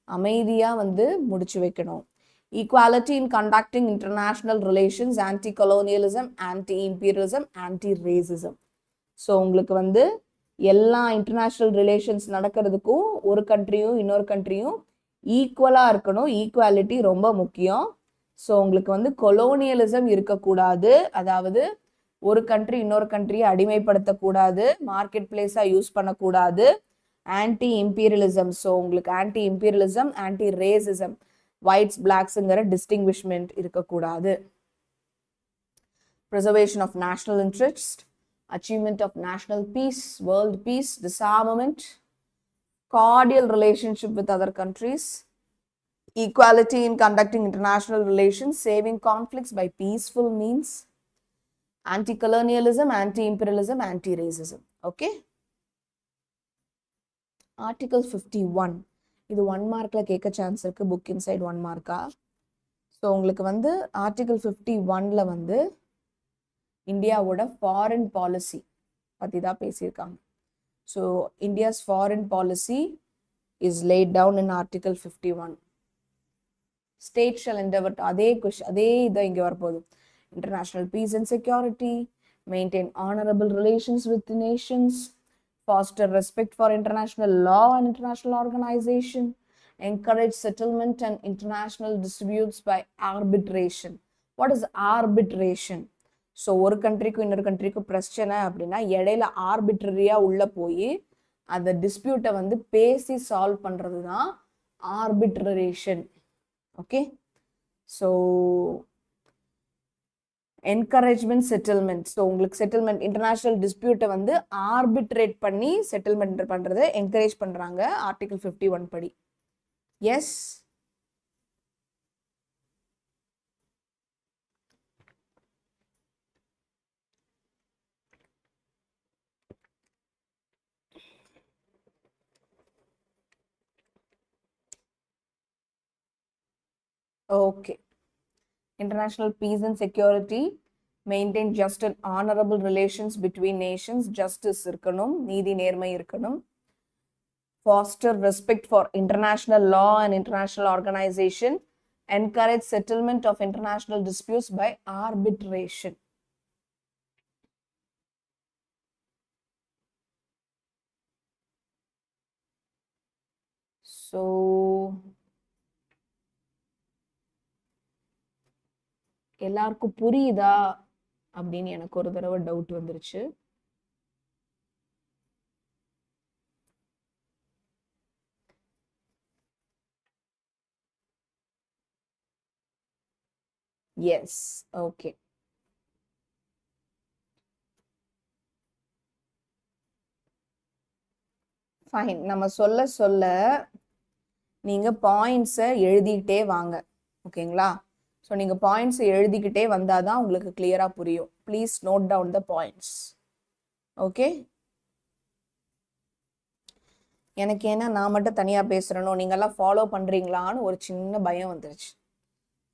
A: அமைதியாக வந்து முடிச்சு வைக்கணும். Equality in conducting international relations, anti colonialism, anti imperialism, anti racism. So உங்களுக்கு வந்து எல்லா இன்டர்நேஷ்னல் ரிலேஷன்ஸ் நடக்கிறதுக்கும் ஒரு கண்ட்ரியும் இன்னொரு கண்ட்ரியும் ஈக்குவலாக இருக்கணும். ஈக்குவாலிட்டி ரொம்ப முக்கியம். ஸோ உங்களுக்கு வந்து கொலோனியலிசம் இருக்கக்கூடாது, அதாவது ஒரு கண்ட்ரி இன்னொரு கண்ட்ரியை அடிமைப்படுத்தக்கூடாது, மார்க்கெட் பிளேஸாக யூஸ் பண்ணக்கூடாது. Anti imperialism. ஸோ உங்களுக்கு anti imperialism, anti racism, whites பிளாக்ஸுங்கிற டிஸ்டிங்விஷ்மெண்ட் இருக்கக்கூடாது. Preservation of national interest, achievement of national peace, world peace, disarmament, cordial relationship with other countries, equality in conducting international relations, saving conflicts by peaceful means, anti-colonialism, anti-imperialism, anti-racism. Okay? Article 51. இது 1 மார்க்ல கேட்க chance இருக்கு, book inside 1 மார்க்கா. So உங்களுக்கு வந்து article 51ல வந்து இந்தியாவோட foreign policy பற்றி தான் பேசியிருக்காங்க. So India's foreign policy is laid down in article 51. State shall endeavour, அதே இதை இங்கே வரப்போகுது. International peace and security, maintain honourable relations with nations, foster respect for international law and international organization, encourage settlement and international disputes by arbitration. What is arbitration? So ஒரு கண்ட்ரிக்கும் இன்னொரு கண்ட்ரிக்கும் பிரச்சனை அப்படின்னா இடையில ஆர்பிட்ரரியாக உள்ளே போய் அந்த டிஸ்பியூட்டை வந்து பேசி சால்வ் பண்ணுறது தான் arbitration. Okay. So encouragement, settlement. So உங்களுக்கு செட்டில்மெண்ட், இன்டர்நேஷ்னல் டிஸ்பியூட்டை வந்து ஆர்பிட்ரேட் பண்ணி செட்டில்மெண்ட் பண்ணுறதை என்கரேஜ் பண்ணுறாங்க ஆர்டிகல் 51 படி. S. Okay. International peace and security, maintain just and honorable relations between nations, justice irkanum, needi nermai irkanum, foster respect for international law and international organization, encourage settlement of international disputes by arbitration. So எல்லாருக்கும் புரியுதா அப்படின்னு எனக்கு ஒரு தடவை doubt வந்துருச்சு. S. Okay. Fine. நம்ம சொல்ல சொல்ல நீங்க பாயிண்ட்ஸை எழுதிக்கிட்டே வாங்க. ஓகேங்களா? ஸோ நீங்கள் பாயிண்ட்ஸ் எழுதிக்கிட்டே வந்தால் தான் உங்களுக்கு கிளியராக புரியும். Please note down the points. Okay. எனக்கு ஏன்னா நான் மட்டும் தனியாக பேசுகிறனோ, நீங்கள்லாம் ஃபாலோ பண்ணுறீங்களான்னு ஒரு சின்ன பயம் வந்துருச்சு.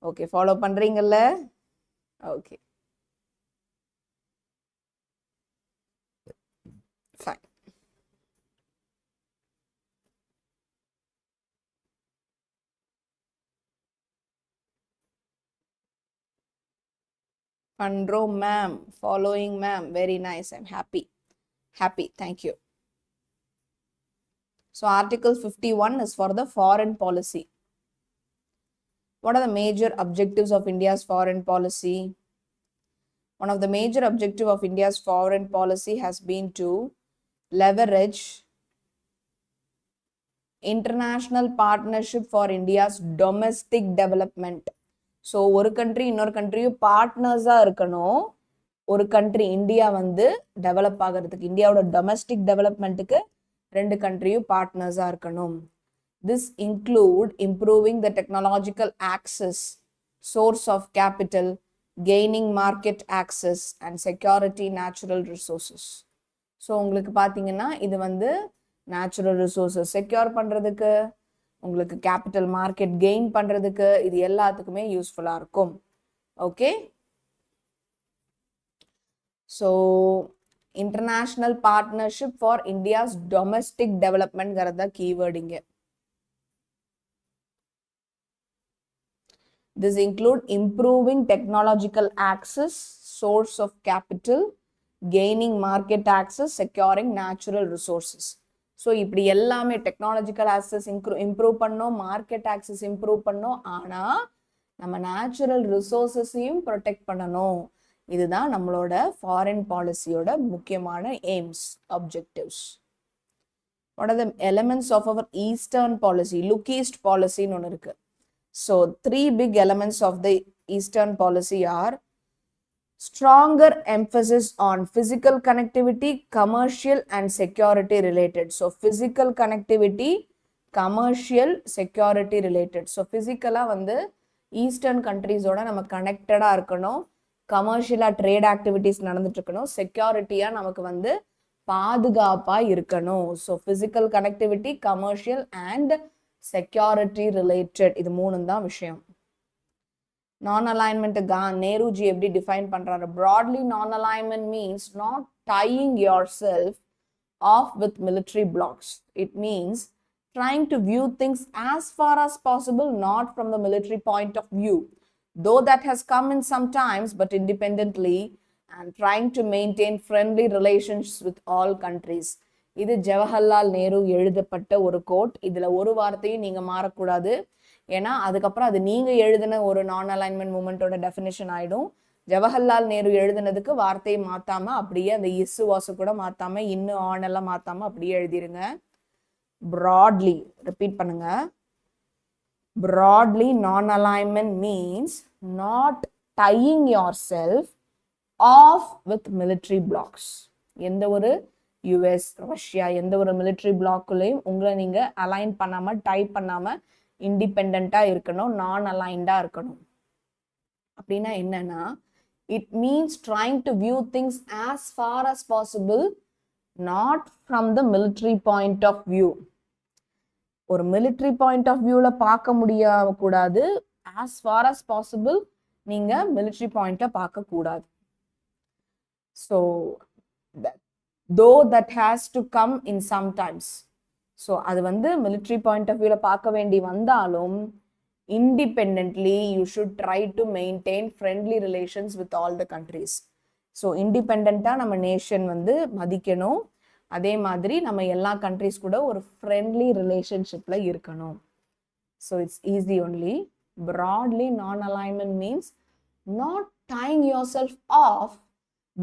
A: ஓகே, ஃபாலோ பண்ணுறீங்கல்ல? Okay, fine. Pandro ma'am, following ma'am, very nice. I'm happy. Thank you. So Article 51 is for the foreign policy. What are the major objectives of India's foreign policy? One of the major objectives of India's foreign policy has been to leverage international partnership for India's domestic development. So ஒரு country இன்னொரு கண்ட்ரியும் பார்ட்னர்ஸாக இருக்கணும். ஒரு country India வந்து develop ஆகிறதுக்கு, இந்தியாவோட domestic டெவலப்மெண்ட்டுக்கு 2 கண்ட்ரியும் பார்ட்னர்ஸாக இருக்கணும். This include improving the technological access, source of capital, gaining market access and security natural resources. So உங்களுக்கு பாத்தீங்கன்னா இது வந்து natural resources secure பண்றதுக்கு, உங்களுக்கு capital market gain பண்றதுக்கு, இது எல்லாத்துக்குமே யூஸ்ஃபுல்லா இருக்கும். Okay? So international partnership for India's domestic development garada keyword inge. This include improving technological access, source of capital, gaining market access, securing natural resources. So இப்படி எல்லாமே technological access improve பண்ணோம், market access improve பண்ணோம், ஆனா நம்ம natural resources-ஐயும் protect பண்ணணும். இதுதான் நம்மளோட foreign policy-யோட முக்கியமான aims, objectives. What are the elements of our Eastern policy? Look East policy ன்னு ஒன்று இருக்கு. So, three big elements of the Eastern policy are stronger emphasis on physical connectivity, commercial and security related. So, physical connectivity, commercial, security related. So, physically வந்து Eastern countries ஓட நம்ம connected-ஆ இருக்கணும், commercial-ஆ trade activities நடந்துட்டு இருக்கணும், security-ஆ நமக்கு வந்து பாதுகாப்பா இருக்கணும். So, physical connectivity, commercial and security related. இது மூணும் தான் விஷயம். Non-alignment Nehru ji எப்படி define பண்றாரு? Broadly, non-alignment means not tying yourself off with military blocks. It means trying to view things as far as possible, not from the military point of view. Though that has come in sometimes, but independently, and trying to maintain friendly relations with all countries. இது ஜவஹர்லால் நேரு எழுதப்பட்ட ஒரு code. இதுல ஒரு வார்த்தையும் நீங்க மாறக்கூடாது. ஏன்னா அதுக்கப்புறம் அது நீங்க எழுதின ஒரு நான் அலைன்மெண்ட் மூமெண்டோட டெஃபினேஷன் ஆயிடும். ஜவஹர்லால் நேரு எழுதினதுக்கு வார்த்தையை மாத்தாம அப்படியே அந்த இஸ் வாசு கூட மாத்தாம இன்னும் ஆன் எல்லாம் மாத்தாம அப்படியே எழுதிருங்க. Broadly, repeat பண்ணுங்க. Broadly, non-alignment means not tying yourself off with military blocks. எந்த ஒரு யுஎஸ், ரஷ்யா எந்த ஒரு மிலிட்ரி பிளாக்குலையும் உங்களை நீங்க அலைன் பண்ணாம, டைப் பண்ணாம இண்டிபெண்டா இருக்கணும், நான் அலைன்டா இருக்கணும். அப்படின்னா என்னன்னா, it means trying to view things as far as possible, not from the military point of view. ஒரு military point of viewல பார்க்க முடியாம கூடாது, as far as possible நீங்க military point-அ பார்க்க கூடாது. So though that has to come in sometimes. So அது வந்து military point of viewல பார்க்க வேண்டி வந்தாலும் independently you should try to maintain friendly relations with all the countries. So independent-ஆ நம்ம நேஷன் வந்து மதிக்கணும், அதே மாதிரி நம்ம எல்லா countries கூட ஒரு friendly relationshipல இருக்கணும். So it's easy only. Broadly, non-alignment means not tying yourself off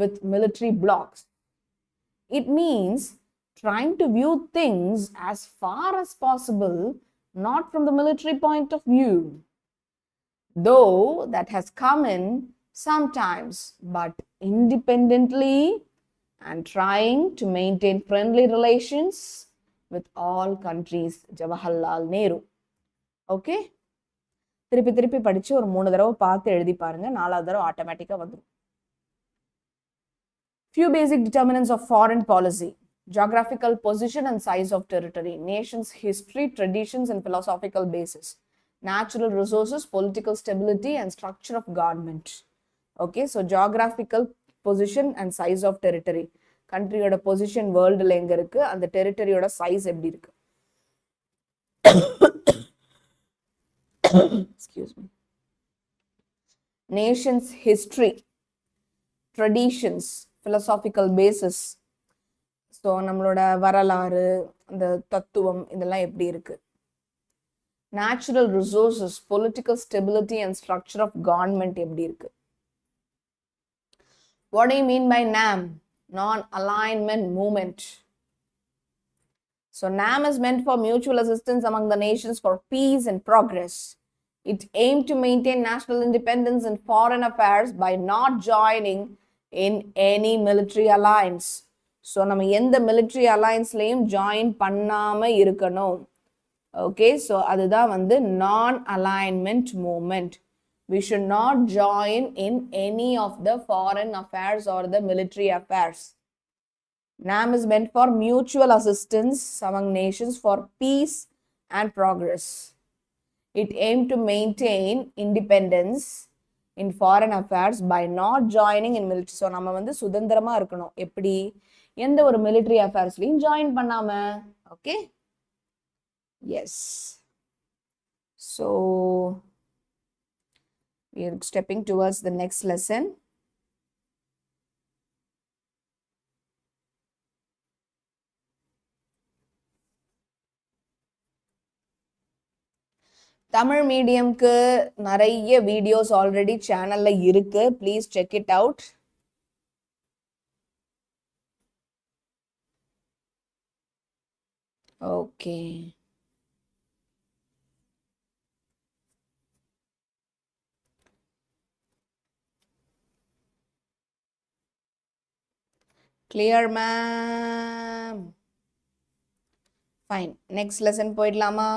A: with military blocks. It means trying to view things as far as possible, not from the military point of view. Though that has come in sometimes, but independently and trying to maintain friendly relations with all countries. Jawaharlal Nehru. Okay? திருப்பி திருப்பி படிச்சு ஒரு 3 தடவை பார்த்து எழுதி பாருங்க, 4வது தடவை ஆட்டோமேட்டிக்கா வந்துடும். Few basic determinants of foreign policy: geographical position and size of territory, nation's history, traditions and philosophical basis, natural resources, political stability and structure of government. Okay, so geographical position and size of territory. Country-யோட position world-ல எங்க இருக்கு, அந்த territory-யோட size எப்படி இருக்கு. Excuse me. Nation's history, traditions, philosophical basis. So நம்மளோட வரலாறு, அந்த தத்துவம் இதெல்லாம் எப்படி இருக்கு. Natural resources, political stability and structure of government எப்படி இருக்கு. What do you mean by NAM? Non-alignment movement. So NAM is meant for mutual assistance among the nations for peace and progress. It aimed to maintain national independence in foreign affairs by not joining in any military alliance. So நம்ம எந்த military alliance-லையும் join பண்ணாம இருக்கணும். Okay, so அதுதான் வந்து non-alignment movement. We should not join in any of the foreign affairs or the military affairs. NAM is meant for mutual assistance among nations for peace and progress. It aimed to maintain independence in foreign affairs by not joining in military. So நம்ம வந்து சுதந்திரமா இருக்கணும். எப்படி எந்த ஒரு military affairsலயும் join பண்ணாம. Okay? Yes. So we are stepping towards the next lesson. Tamil மீடியம்க்கு நிறைய videos already சேனல்ல இருக்கு. Please check it out. Okay. Clear ma'am. Fine. Next lesson போயிடலாமா?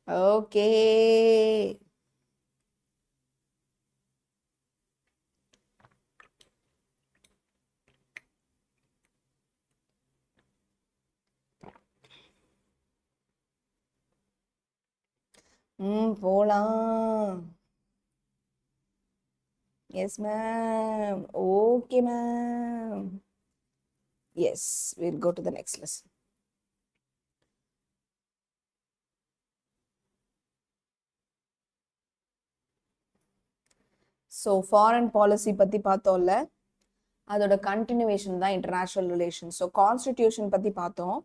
A: ஓகே. போலாம். Yes, ma'am. Okay, ma'am. Yes, we'll go to the next lesson. So, foreign policy பத்தி பார்த்தோம்ல, அதோட continuation தான் international relation. So constitution பற்றி பார்த்தோம்.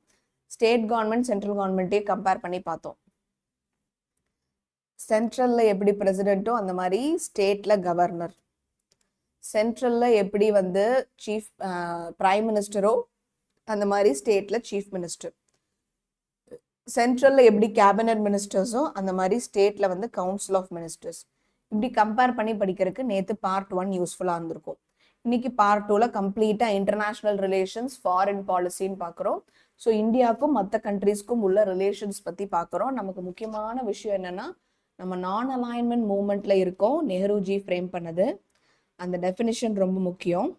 A: ஸ்டேட் கவர்மெண்ட் சென்ட்ரல் கவர்மெண்ட்டே compare பண்ணி பார்த்தோம். சென்ட்ரலில் எப்படி பிரசிடென்ட்டோ அந்த மாதிரி ஸ்டேட்டில் கவர்னர், சென்ட்ரலில் எப்படி வந்து சீஃப் பிரைம் மினிஸ்டரோ அந்த மாதிரி ஸ்டேட்டில் சீஃப் மினிஸ்டர், சென்ட்ரலில் எப்படி கேபினட் மினிஸ்டர்ஸோ அந்த மாதிரி ஸ்டேட்டில் வந்து கவுன்சில் ஆஃப் மினிஸ்டர்ஸ். இப்படி கம்பேர் பண்ணி படிக்கிறதுக்கு நேற்று பார்ட் 1 யூஸ்ஃபுல்லாக இருந்திருக்கும். இன்னைக்கு பார்ட் 2ல கம்ப்ளீட்டாக இன்டர்நேஷ்னல் ரிலேஷன்ஸ், ஃபாரின் பாலிசின்னு பார்க்குறோம். ஸோ இந்தியாவுக்கும் மற்ற கண்ட்ரீஸ்க்கும் உள்ள ரிலேஷன்ஸ் பற்றி பார்க்குறோம். நமக்கு முக்கியமான விஷயம் என்னென்னா, நம்ம நான் அலைன்மெண்ட் மூமெண்ட்டில் இருக்கோம். நெஹ்ருஜி ஃப்ரேம் பண்ணது அந்த டெஃபினிஷன் ரொம்ப முக்கியம்.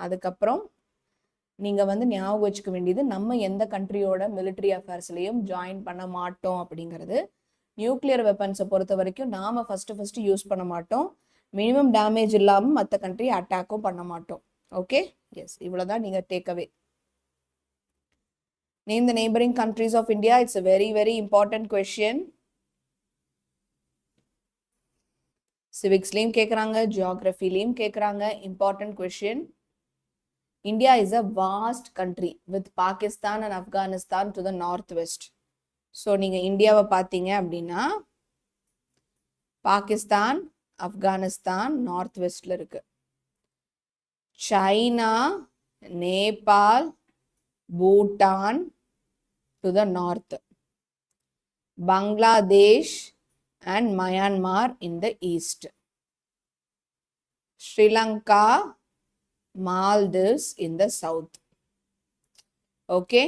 A: அதுக்கப்புறம் நீங்கள் வந்து ஞாபகம் வச்சுக்க வேண்டியது, நம்ம எந்த கண்ட்ரியோட மிலிட்ரி அஃபேர்ஸ்லையும் ஜாயின் பண்ண மாட்டோம் அப்படிங்கிறது. நியூக்ளியர் வெப்பன்ஸை பொறுத்த வரைக்கும் நாம் ஃபஸ்ட்டு யூஸ் பண்ண மாட்டோம். மினிமம் டேமேஜ் இல்லாமல் மற்ற கண்ட்ரி அட்டாக்கும் பண்ண மாட்டோம். ஓகே, எஸ், இவ்வளோதான் நீங்கள் takeaway. Name the neighbouring countries of India. It's a very very important question. சிவிக்ஸ்லேயும் கேட்குறாங்க, ஜியாகிரஃபிலையும் கேட்குறாங்க. Important question. India is a vast country with Pakistan and Afghanistan to the north west. So நீங்கள் இந்தியாவை பார்த்தீங்க அப்படின்னா பாகிஸ்தான், ஆப்கானிஸ்தான் நார்த் வெஸ்ட்ல இருக்கு. China, Nepal, Bhutan to the north, Bangladesh and Myanmar in the east, Sri Lanka, Maldives in the south. Okay,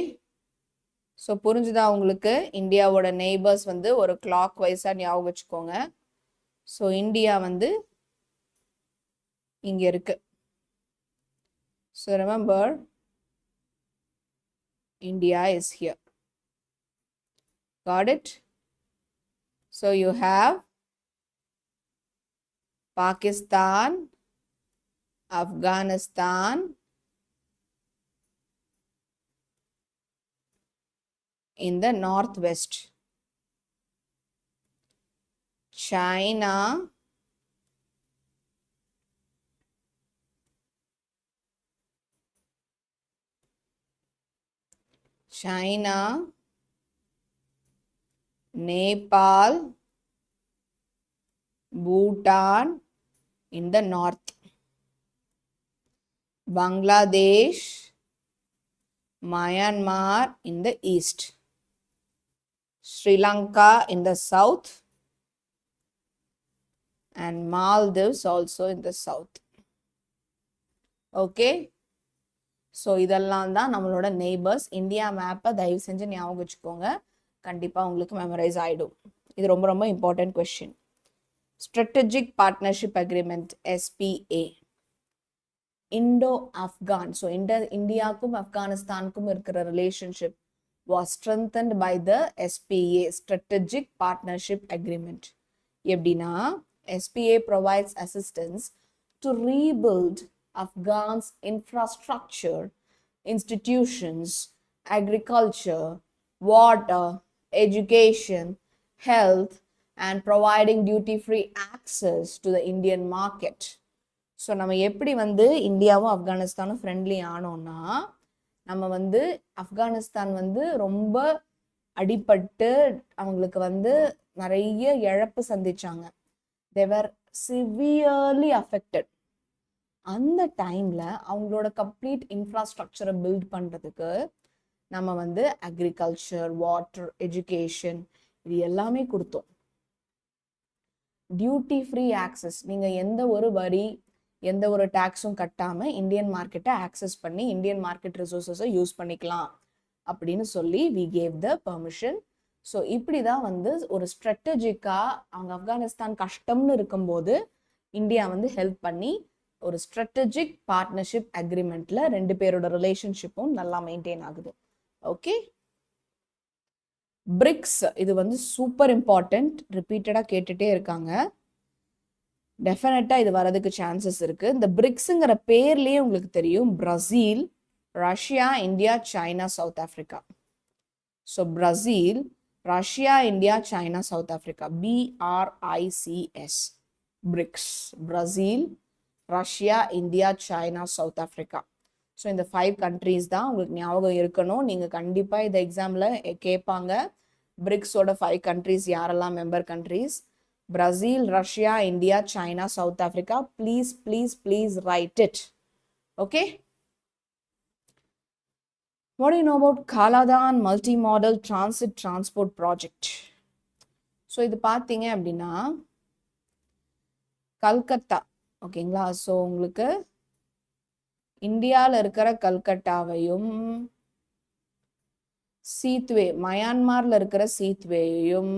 A: so புரிஞ்சுதா உங்களுக்கு? இந்தியாவோட neighbours வந்து ஒரு கிளாக் வைஸா ஞாபகம் வச்சுக்கோங்க. ஸோ இந்தியா வந்து இங்க இருக்கு. So remember, India is here. Got it? So you have Pakistan, Afghanistan, in the northwest, China, Nepal, Bhutan in the north, Bangladesh, Myanmar in the east, Sri Lanka in the south, and Maldives also in the south. Okay, so இதெல்லாம் தான் நம்மளோட neighbours. India மேப்பை தயவு செஞ்சு ஞாபகம் வச்சுக்கோங்க, கண்டிப்பாக உங்களுக்கு மெமரைஸ் ஆகிடும். இது ரொம்ப ரொம்ப important question. Strategic partnership agreement SPA, Indo Afghan. So இந்தியாவுக்கும் ஆப்கானிஸ்தானுக்கும் இருக்கிற relationship was strengthened by the SPA, Strategic Partnership Agreement. எப்படின்னா SPA provides assistance to rebuild Afghans infrastructure, institutions, agriculture, water, education, health, and providing duty-free access to the Indian market. So நம்ம எப்படி வந்து இந்தியாவும் ஆப்கானிஸ்தானும் friendly ஆனோம்னா, நம்ம வந்து ஆப்கானிஸ்தான் வந்து ரொம்ப அடிபட்டு அவங்களுக்கு வந்து நிறைய இழப்பு சந்திச்சாங்க. they were severely affected. அந்த டைம்ல அவங்களோட கம்ப்ளீட் இன்ஃப்ராஸ்ட்ரக்சரை பில்ட் பண்றதுக்கு நம்ம வந்து அக்ரிகல்ச்சர், வாட்டர், எஜுகேஷன் இது எல்லாமே கொடுத்தோம். டியூட்டி ஃப்ரீ ஆக்சஸ், நீங்க எந்த ஒரு வரி எந்த ஒரு டாக்ஸும் கட்டாம இந்தியன் மார்க்கெட்டை ஆக்சஸ் பண்ணி இந்தியன் மார்க்கெட் ரிசோர்ஸஸை யூஸ் பண்ணிக்கலாம் அப்படின்னு சொல்லி we gave the permission. So இப்படி தான் வந்து ஒரு ஸ்ட்ராட்டஜிக்காக அவங்க ஆப்கானிஸ்தான் கஷ்டம்னு இருக்கும்போது இந்தியா வந்து ஹெல்ப் பண்ணி ஒரு ஸ்ட்ராட்டஜிக் பார்ட்னர்ஷிப் அக்ரிமெண்ட்ல ரெண்டு பேரோட ரிலேஷன்ஷிப்பும் நல்லா மெயின்டைன் ஆகுது. ஓகே, பிரிக்ஸ் இது வந்து சூப்பர் இம்பார்ட்டன்ட், ரிப்பீட்டடாக கேட்டுட்டே இருக்காங்க. டெஃபினட்டாக இது வரதுக்கு சான்சஸ் இருக்குது. இந்த பிரிக்ஸுங்கிற பேர்லேயே உங்களுக்கு தெரியும், Brazil, Russia, India, China, south Africa. So Brazil, Russia, India, China, south Africa, BRICS, BRICS. Brazil, Russia, India, China, south Africa. So இந்த 5 கண்ட்ரீஸ் தான் உங்களுக்கு ஞாபகம் இருக்கணும். நீங்கள் கண்டிப்பாக இந்த எக்ஸாமில் கேட்பாங்க, பிரிக்ஸோட 5 கண்ட்ரீஸ் யாரெல்லாம் member countries. Brazil, Russia, India, China, South Africa. Please, please, please write it. Okay? What do you know about Kaladan Multimodal Transit Transport Project? So, இது பார்த்தீங்க அப்படின்னா கல்கத்தா, ஓகேங்களா? ஸோ உங்களுக்கு இந்தியாவில் இருக்கிற கல்கட்டாவையும் சீத்வே, மயான்மாரில் இருக்கிற சீத்வேயையும்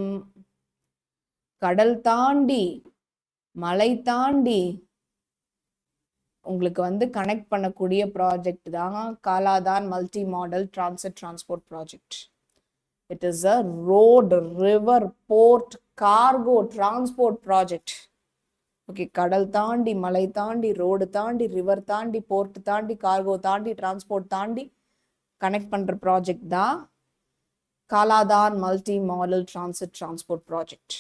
A: கடல் தாண்டி மலை தாண்டி உங்களுக்கு வந்து கனெக்ட் பண்ணக்கூடிய ப்ராஜெக்ட் தான் Kaladan multi modal transit transport project. It is a road, river, port, cargo transport project. Okay, கடல் தாண்டி மலை தாண்டி ரோடு தாண்டி ரிவர் தாண்டி போர்ட் தாண்டி கார்கோ தாண்டி டிரான்ஸ்போர்ட் தாண்டி கனெக்ட் பண்ணுற ப்ராஜெக்ட் தான் Kaladan multi modal transit transport project.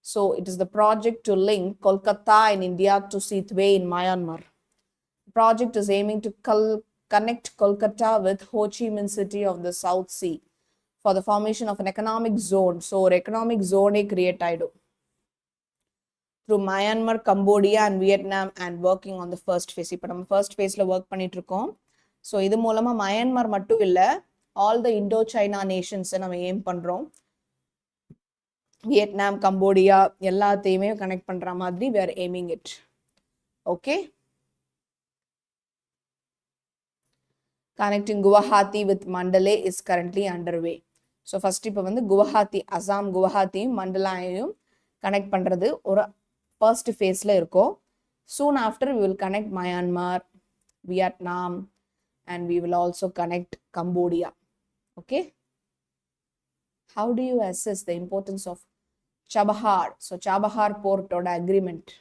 A: So it is the project to link Kolkata in India to Seethwe in Myanmar. The project is aiming to connect Kolkata with Ho Chi Minh City of the South Sea for the formation of an economic zone. So ஒரு economic zone create ஆயிடும் through Myanmar, Cambodia and Vietnam and working on the first phase. இப்போ நம்ம first phaseல work பண்ணிட்டு இருக்கோம். So இது மூலமா Myanmar மட்டும் இல்லை, all the Indo-China nations நம்ம aim பண்றோம். வியட்நாம், கம்போடியா எல்லாத்தையுமே கனெக்ட் பண்ற மாதிரி we are aiming it. Okay, connecting Guwahati with Mandalay is currently underway. So first இப்போ வந்து குவஹாத்தி, அசாம் குவஹாத்தியும் மண்டலாயையும் கனெக்ட் பண்றது ஒரு ஃபர்ஸ்ட் ஃபேஸ்ல இருக்கும். soon after we will connect Myanmar, Vietnam and we will also connect Cambodia. Okay, how do you assess the importance of Chabahar? So Chabahar port oda agreement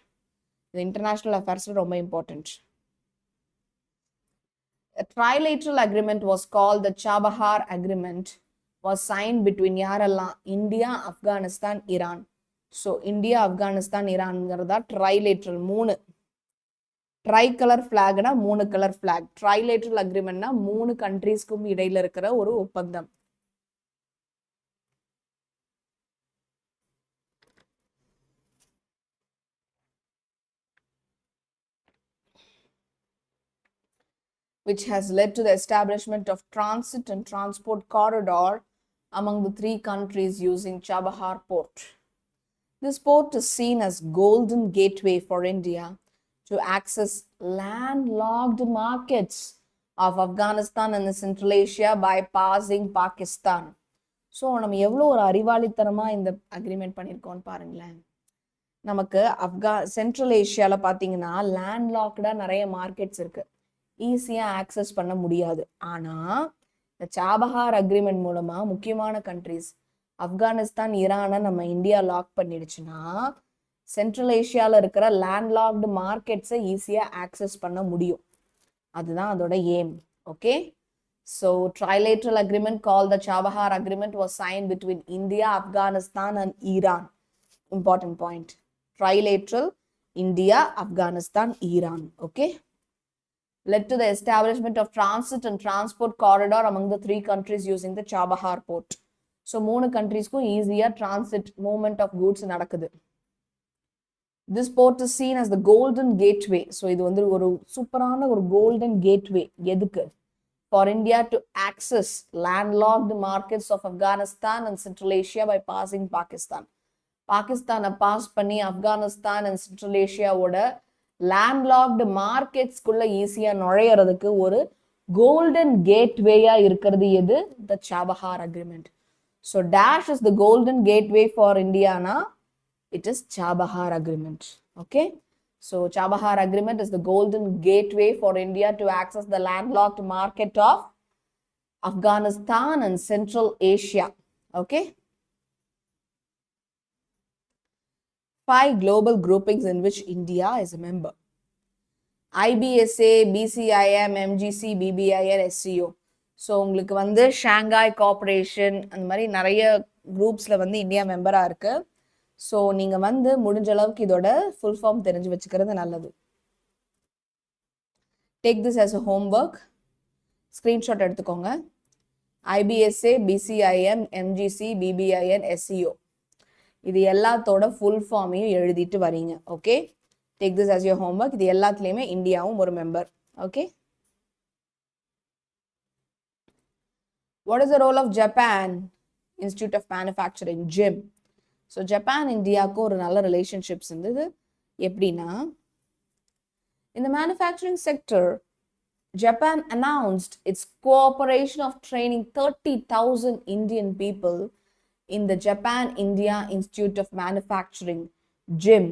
A: the international affairs ரொம்ப important. A trilateral agreement was called the Chabahar agreement, was signed between யாரெல்லாம்? India, Afghanistan, Iran. So India, Afghanistan, Iran ங்கறதா trilateral. 3 tri-color flag னா 3 color flag. Trilateral agreement னா 3 countries-க்கும் இடையில இருக்கிற ஒரு ஒப்பந்தம். which has led to the establishment of transit and transport corridor among the 3 countries using Chabahar port. This port is seen as golden gateway for India to access landlocked markets of Afghanistan and Central Asia by passing Pakistan. So நம்ம எவ்வளோ ஒரு அறிவாளித்தனமாக இந்த agreement பண்ணியிருக்கோம்னு பாருங்களேன். நமக்கு central ஏஷியாவில் பார்த்தீங்கன்னா லேண்ட்லாக்டாக நிறைய markets இருக்குது, ஈஸியாக ஆக்சஸ் பண்ண முடியாது. ஆனால் இந்த சாபஹார் அக்ரிமெண்ட் மூலமாக முக்கியமான கண்ட்ரிஸ் ஆப்கானிஸ்தான், ஈரானை நம்ம இந்தியா லாக் பண்ணிடுச்சுன்னா சென்ட்ரல் ஏஷியாவில் இருக்கிற லேண்ட்லாக்டு மார்க்கெட்ஸை ஈஸியாக ஆக்சஸ் பண்ண முடியும். அதுதான் அதோட aim. Okay, so trilateral agreement called the Chabahar Agreement was signed between India, Afghanistan and Iran. Important point. Trilateral, India, Afghanistan, Iran. Okay, led to the establishment of transit and transport corridor among the three countries using the Chabahar port. So, மூணு countries-க்கும் easier transit movement of goods நடக்குது. This port is seen as the golden gateway. So, இது வந்து ஒரு சூப்பரான ஒரு golden gateway. எதுக்கு? For India to access landlocked markets of Afghanistan and Central Asia by passing Pakistan. பாகிஸ்தானை pass பண்ணி Afghanistan and central ஏஷியாவோட லேண்ட்லாக்டு மார்க்கெட்ஸ்குள்ள ஈஸியாக நுழையிறதுக்கு ஒரு கோல்டன் கேட்வேயா இருக்கிறது எது? The Chabahar agreement. So dash is the golden gateway for இந்தியானா it is Chabahar Agreement. Okay, so Chabahar Agreement is the golden gateway for India to access the landlocked market of Afghanistan and Central Asia. Okay, 5 global groupings in which India is a member: IBSA, BCIM, MGC, BBIN, SCO. So உங்களுக்கு வந்து Shanghai cooperation அந்த மாதிரி நிறைய குரூப்ஸில் வந்து India மெம்பராக இருக்குது. So நீங்கள் வந்து முடிஞ்ச அளவுக்கு இதோட ஃபுல் ஃபார்ம் தெரிஞ்சு வச்சுக்கிறது நல்லது. Take this as a homework, screenshot எடுத்துக்கோங்க. IBSA, BCIM, MGC, BBIN, SCO இது எல்லாத்தோட ஃபுல் ஃபார்மையும் எழுதிட்டு வரீங்க. Okay, take this as your homework. இது எல்லாத்துலேயுமே இந்தியாவும் ஒரு member. Okay, what is the role of Japan Institute of Manufacturing, JIM? So Japan இந்தியாவுக்கு ஒரு நல்ல ரிலேஷன்ஷிப்ஸ் இருந்தது. எப்படின்னா, in the manufacturing sector, Japan announced its cooperation of training 30,000 Indian people in the Japan-India Institute of Manufacturing, JIM,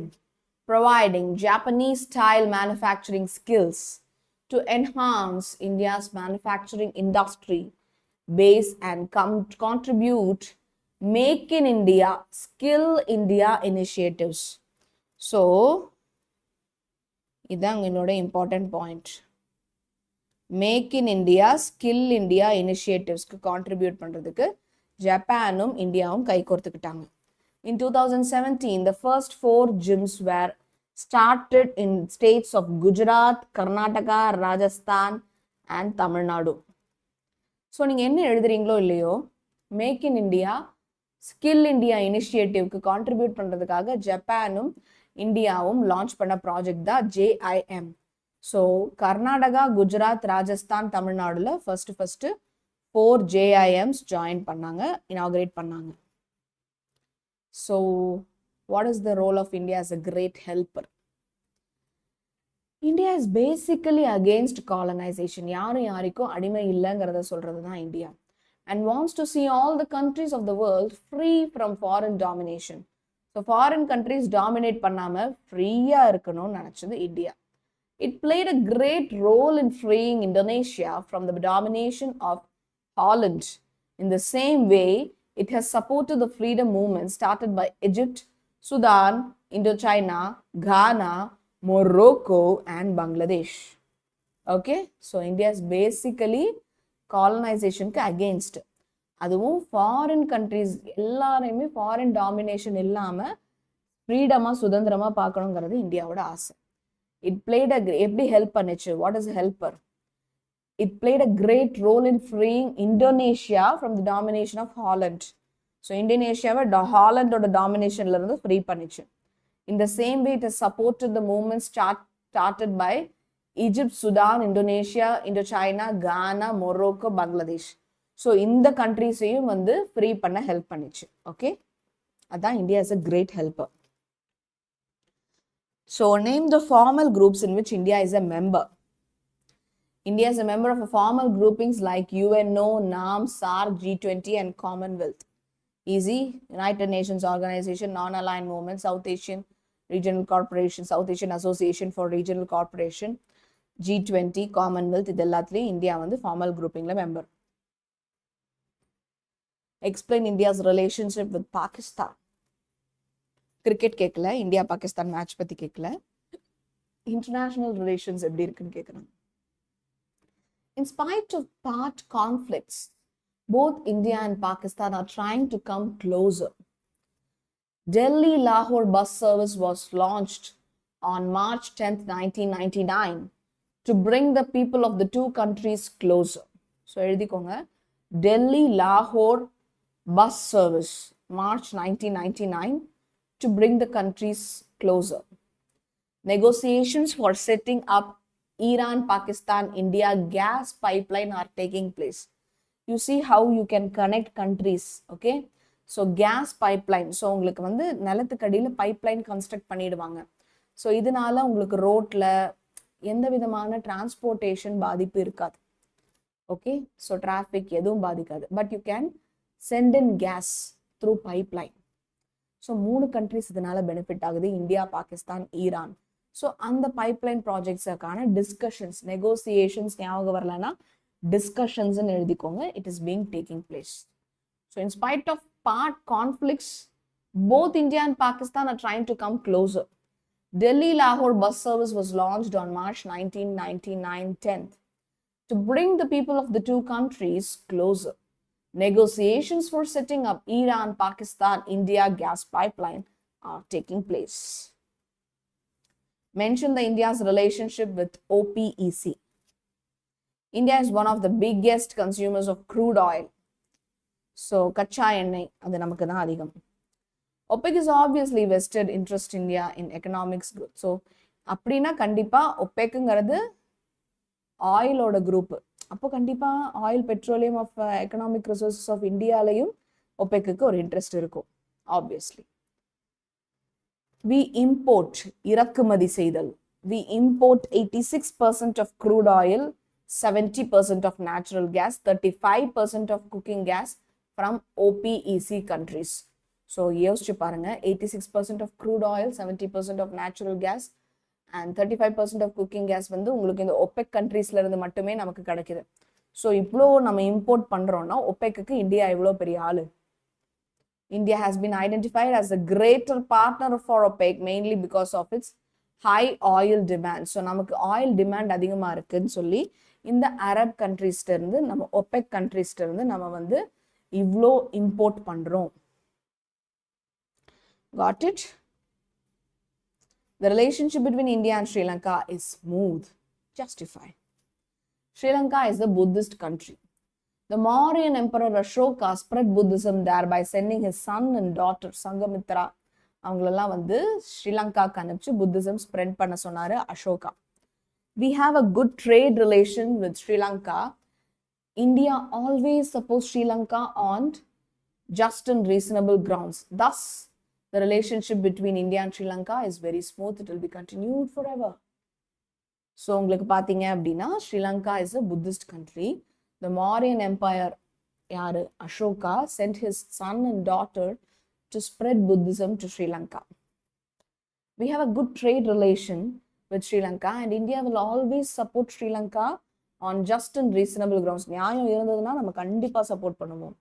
A: providing Japanese-style manufacturing skills to enhance India's manufacturing industry base and contribute Make in India, Skill India initiatives. So, இதான் என்னோட important point. Make in India, Skill India initiatives-க்கு contribute பண்ணுறதுக்கு ஜப்பானும் இந்தியாவும் கை கோர்த்துக்கிட்டாங்க. In 2017, the first 4 gyms were started in states of Gujarat, Karnataka, Rajasthan and Tamil Nadu. So நீங்கள் என்ன எழுதுறீங்களோ இல்லையோ, make in India, skill India இனிஷியேட்டிவ்க்கு கான்ட்ரிபியூட் பண்ணுறதுக்காக ஜப்பானும் இந்தியாவும் லான்ச் பண்ண ப்ராஜெக்ட் தான் JIM. ஸோ கர்நாடகா, குஜராத், ராஜஸ்தான், தமிழ்நாடுல ஃபர்ஸ்ட் 4 JIMs ஜாயின் பண்ணாங்க, இனாகிரேட் பண்ணாங்க. So what is the role of India as a great helper? India is basically against colonisation. யாரும் யாருக்கும் அடிமை இல்லைங்கிறத சொல்றது தான் இந்தியா. And wants to see all the countries of the world free from foreign domination. So foreign countries dominate பண்ணாம ஃப்ரீயா இருக்கணும்னு நினைச்சது India. It played a great role in freeing Indonesia from the domination of Holland. In the same way, it has supported the freedom movement started by Egypt, Sudan, Indochina, Ghana, Morocco and Bangladesh. Okay, so India is basically காலனைசேஷனுக்கு against. அதுவும் foreign countries எல்லாரையுமே foreign domination இல்லாமல் ஃப்ரீடமாக சுதந்திரமாக பார்க்கணுங்கிறது இந்தியாவோட ஆசை. It played எப்படி ஹெல்ப் பண்ணுச்சு? What is helper? It played a great role in freeing Indonesia from the domination of Holland. So இந்தோனேஷியாவை ஹாலண்டோட டாமினேஷன்ல இருந்து ஃப்ரீ பண்ணிச்சு. In the same way, it has supported the movement started by Egypt, Sudan, Indonesia, Indochina, Ghana, Morocco, Bangladesh. So, இந்த countries-ஐயும் வந்து free பண்ண help பண்ணிச்சு. Okay, அதான் India is a great helper. So, name the formal groups in which India is a member. India is a member of formal groupings like UNO, NAM, SAARC, G20 and Commonwealth. Easy, United Nations Organization, Non-Aligned Movement, South Asian Regional Corporation, South Asian Association for Regional Corporation, G20, Commonwealth, idellaathilum India vandu formal grouping la member. Explain India's relationship with Pakistan. Cricket கேட்கல, India Pakistan match பத்தி கேட்கல. International relations எப்படி இருக்குன்னு கேட்குறாங்க. In spite of part conflicts, both India and Pakistan are trying to come closer. Delhi-Lahore bus service was launched on March 10th, 1999 to bring the people of the two countries closer. So, எழுதிக்கோங்க. Delhi-Lahore bus service, March 1999 to bring the countries closer. Negotiations for setting up Iran, Pakistan, India gas pipeline are taking place. You see how you can connect countries, okay? So gas pipeline, so உங்களுக்கு வந்து நிலத்துக்கு அடியில pipeline construct பண்ணிடுவாங்க. So இதனால உங்களுக்கு ரோட்ல எந்த விதமான transportation பாதிப்பு இருக்காது. Okay? So traffic எதுவும் பாதிக்காது. But you can send in gas through pipeline. So 3 countries இதனால benefit ஆகுது, India, Pakistan, Iran. So அந்த pipeline projects கான discussions, negotiations ஞாபகம் வரலனா discussions ன்னு எழுதிக்கோங்க. It is being taking place. So in spite of part conflicts, both India and Pakistan are trying to come closer. Delhi-Lahore bus service was launched on March 1999 10th to bring the people of the two countries closer. Negotiations for setting up Iran, Pakistan, India gas pipeline are taking place. Mention the India's relationship with OPEC. India is one of the biggest consumers of crude oil. So, kacha ennai, adu namakku dhaan adhigam. OPEC is obviously vested interest India in economics growth. So, அப்படினா கண்டிப்பா OPECங்கிறது ஆயிலோட group. அப்போ கண்டிப்பா oil petroleum of economic resources of இந்தியாலையும் OPECக்கு ஒரு interest இருக்கும் obviously. We import, இறக்குமதி செய்தல். We import 86% of crude oil, 70% of natural gas, 35% of cooking gas from OPEC countries. So, யோசிச்சு பாருங்க, 86% of crude oil, 70% of natural gas and 35% of cooking gas வந்து உங்களுக்கு இந்த OPEC countriesல இருந்து மட்டுமே நமக்கு கிடைக்குது. So, இவ்ளோ நம்ம இம்போர்ட் பண்றோம்னா OPECக்கு இந்தியா எவ்வளோ பெரிய ஆளு? India has been identified as a greater partner for OPEC mainly because of its high oil demand. So, நமக்கு oil demand அதிகமா இருக்குன்னு சொல்லி இந்த அரப் கண்ட்ரீஸ்ல இருந்து நம்ம OPEC கண்ட்ரீஸ்ல இருந்து நம்ம வந்து இவ்ளோ இம்போர்ட் பண்றோம். Got it? The relationship between India and Sri Lanka is smooth. Justify. Sri Lanka is a Buddhist country. The Mauryan Emperor Ashoka spread Buddhism there by sending his son and daughter Sangamitra. அவங்களெல்லாம் வந்து ஸ்ரீலங்காக்கு அனுப்பிச்சு Buddhism spread பண்ண சொன்னாரு Ashoka. We have a good trade relation with Sri Lanka. India always supports Sri Lanka on just and reasonable grounds. Thus, the relationship between India and Sri Lanka is very smooth. It will be continued forever. So, உங்களுக்கு பார்த்தீங்க அப்படின்னா Sri Lanka is a Buddhist country. The Mauryan Empire, யாரு Ashoka, sent his son and daughter to spread Buddhism to Sri Lanka. We have a good trade relation with Sri Lanka and India will always support Sri Lanka on just and reasonable grounds. நியாயம் இருந்ததுன்னா நம்ம கண்டிப்பா support பண்ணுவோம்.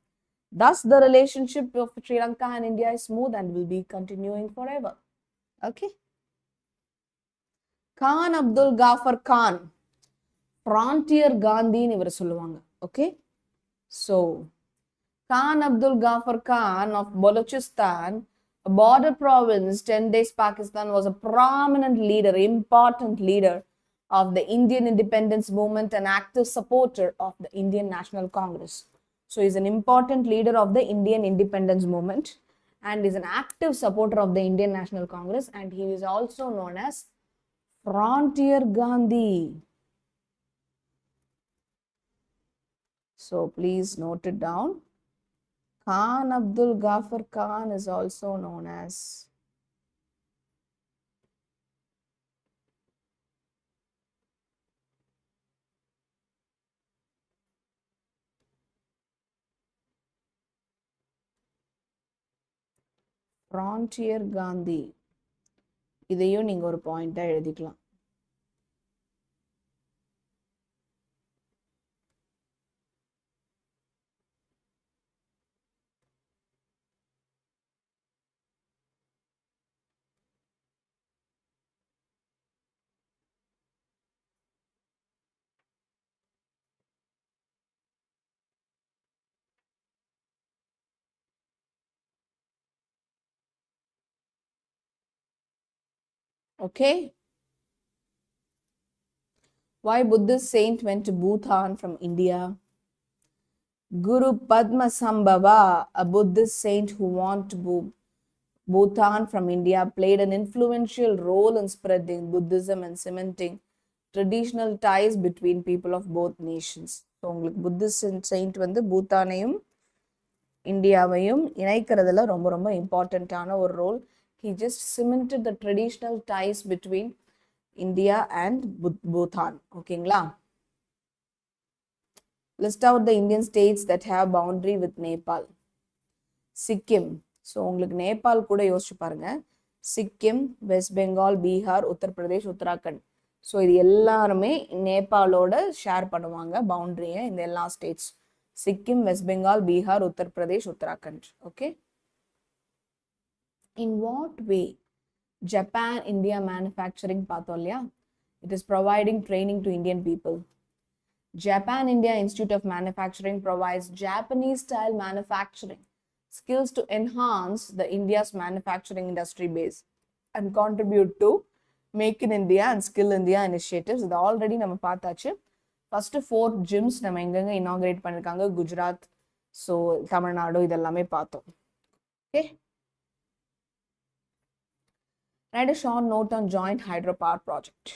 A: Thus, the relationship of Sri Lanka and India is smooth and will be continuing forever. Okay. Khan Abdul Ghaffar Khan, Frontier Gandhi ன்னு இவர் சொல்லுவாங்க. Okay. So, Khan Abdul Ghaffar Khan of Balochistan, a border province, 10 days Pakistan, was a prominent leader, important leader of the Indian independence movement and active supporter of the Indian National Congress. So, he is an important leader of the Indian independence movement and is an active supporter of the Indian National Congress, and he is also known as Frontier Gandhi. So, please note it down. Khan Abdul Ghaffar Khan is also known as frontier Gandhi, இதையும் நீங்க ஒரு பாயிண்டா எழுதிக்கலாம். Okay. Why Buddhist saint went to Bhutan from India? Guru Padmasambhava, a Buddhist saint who went to Bhutan from India, played an influential role in spreading Buddhism and cementing traditional ties between people of both nations. So, உங்களுக்கு Buddhist Saint வந்து பூட்டானையும் இந்தியாவையும் இணைக்கிறதுல ரொம்ப ரொம்ப இம்பார்ட்டண்ட்டான ஒரு role. He just cemented the traditional ties between India and Bhutan. ஓகேங்களா? List out the Indian states that have boundary with Nepal. Sikkim. So உங்களுக்கு நேபாள் கூட யோசிச்சு பாருங்க. சிக்கிம், வெஸ்ட் பெங்கால், பீகார், உத்தரப்பிரதேஷ், உத்தராகண்ட். ஸோ இது எல்லாருமே நேபாளோட ஷேர் பண்ணுவாங்க பவுண்டரியை, இந்த எல்லா states. Sikkim, west Bengal, Bihar, Uttar Pradesh, Uttarakhand. Okay. In what way Japan India manufacturing பார்த்தோம் இல்லையா? It is providing training to Indian people. Japan India Institute of Manufacturing provides Japanese style manufacturing skills to enhance the India's manufacturing industry base and contribute to Make in India and Skill India initiatives. இது already நம்ம பார்த்தாச்சு. First 4 gyms நம்ம எங்கெங்க inaugurate பண்ணிருக்காங்க, Gujarat, so Tamil Nadu, இதெல்லாமே பார்த்தோம். Okay. Write a short note on joint hydropower project.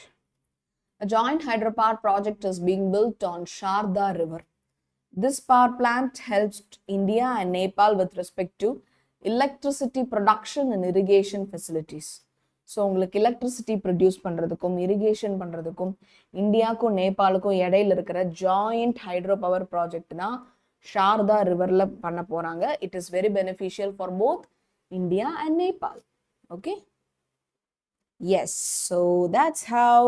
A: A joint hydropower project is being built on Sharda River. This power plant helps India and Nepal with respect to electricity production and irrigation facilities. So உங்களுக்கு electricity produce பண்ணுறதுக்கும் irrigation பண்ணுறதுக்கும் இந்தியாவுக்கும் நேபாளுக்கும் இடையில இருக்கிற joint hydro power project தான் ஷாரதா ரிவரில் பண்ண போகிறாங்க. It is very beneficial for both India and Nepal. Okay. Yes, so that's how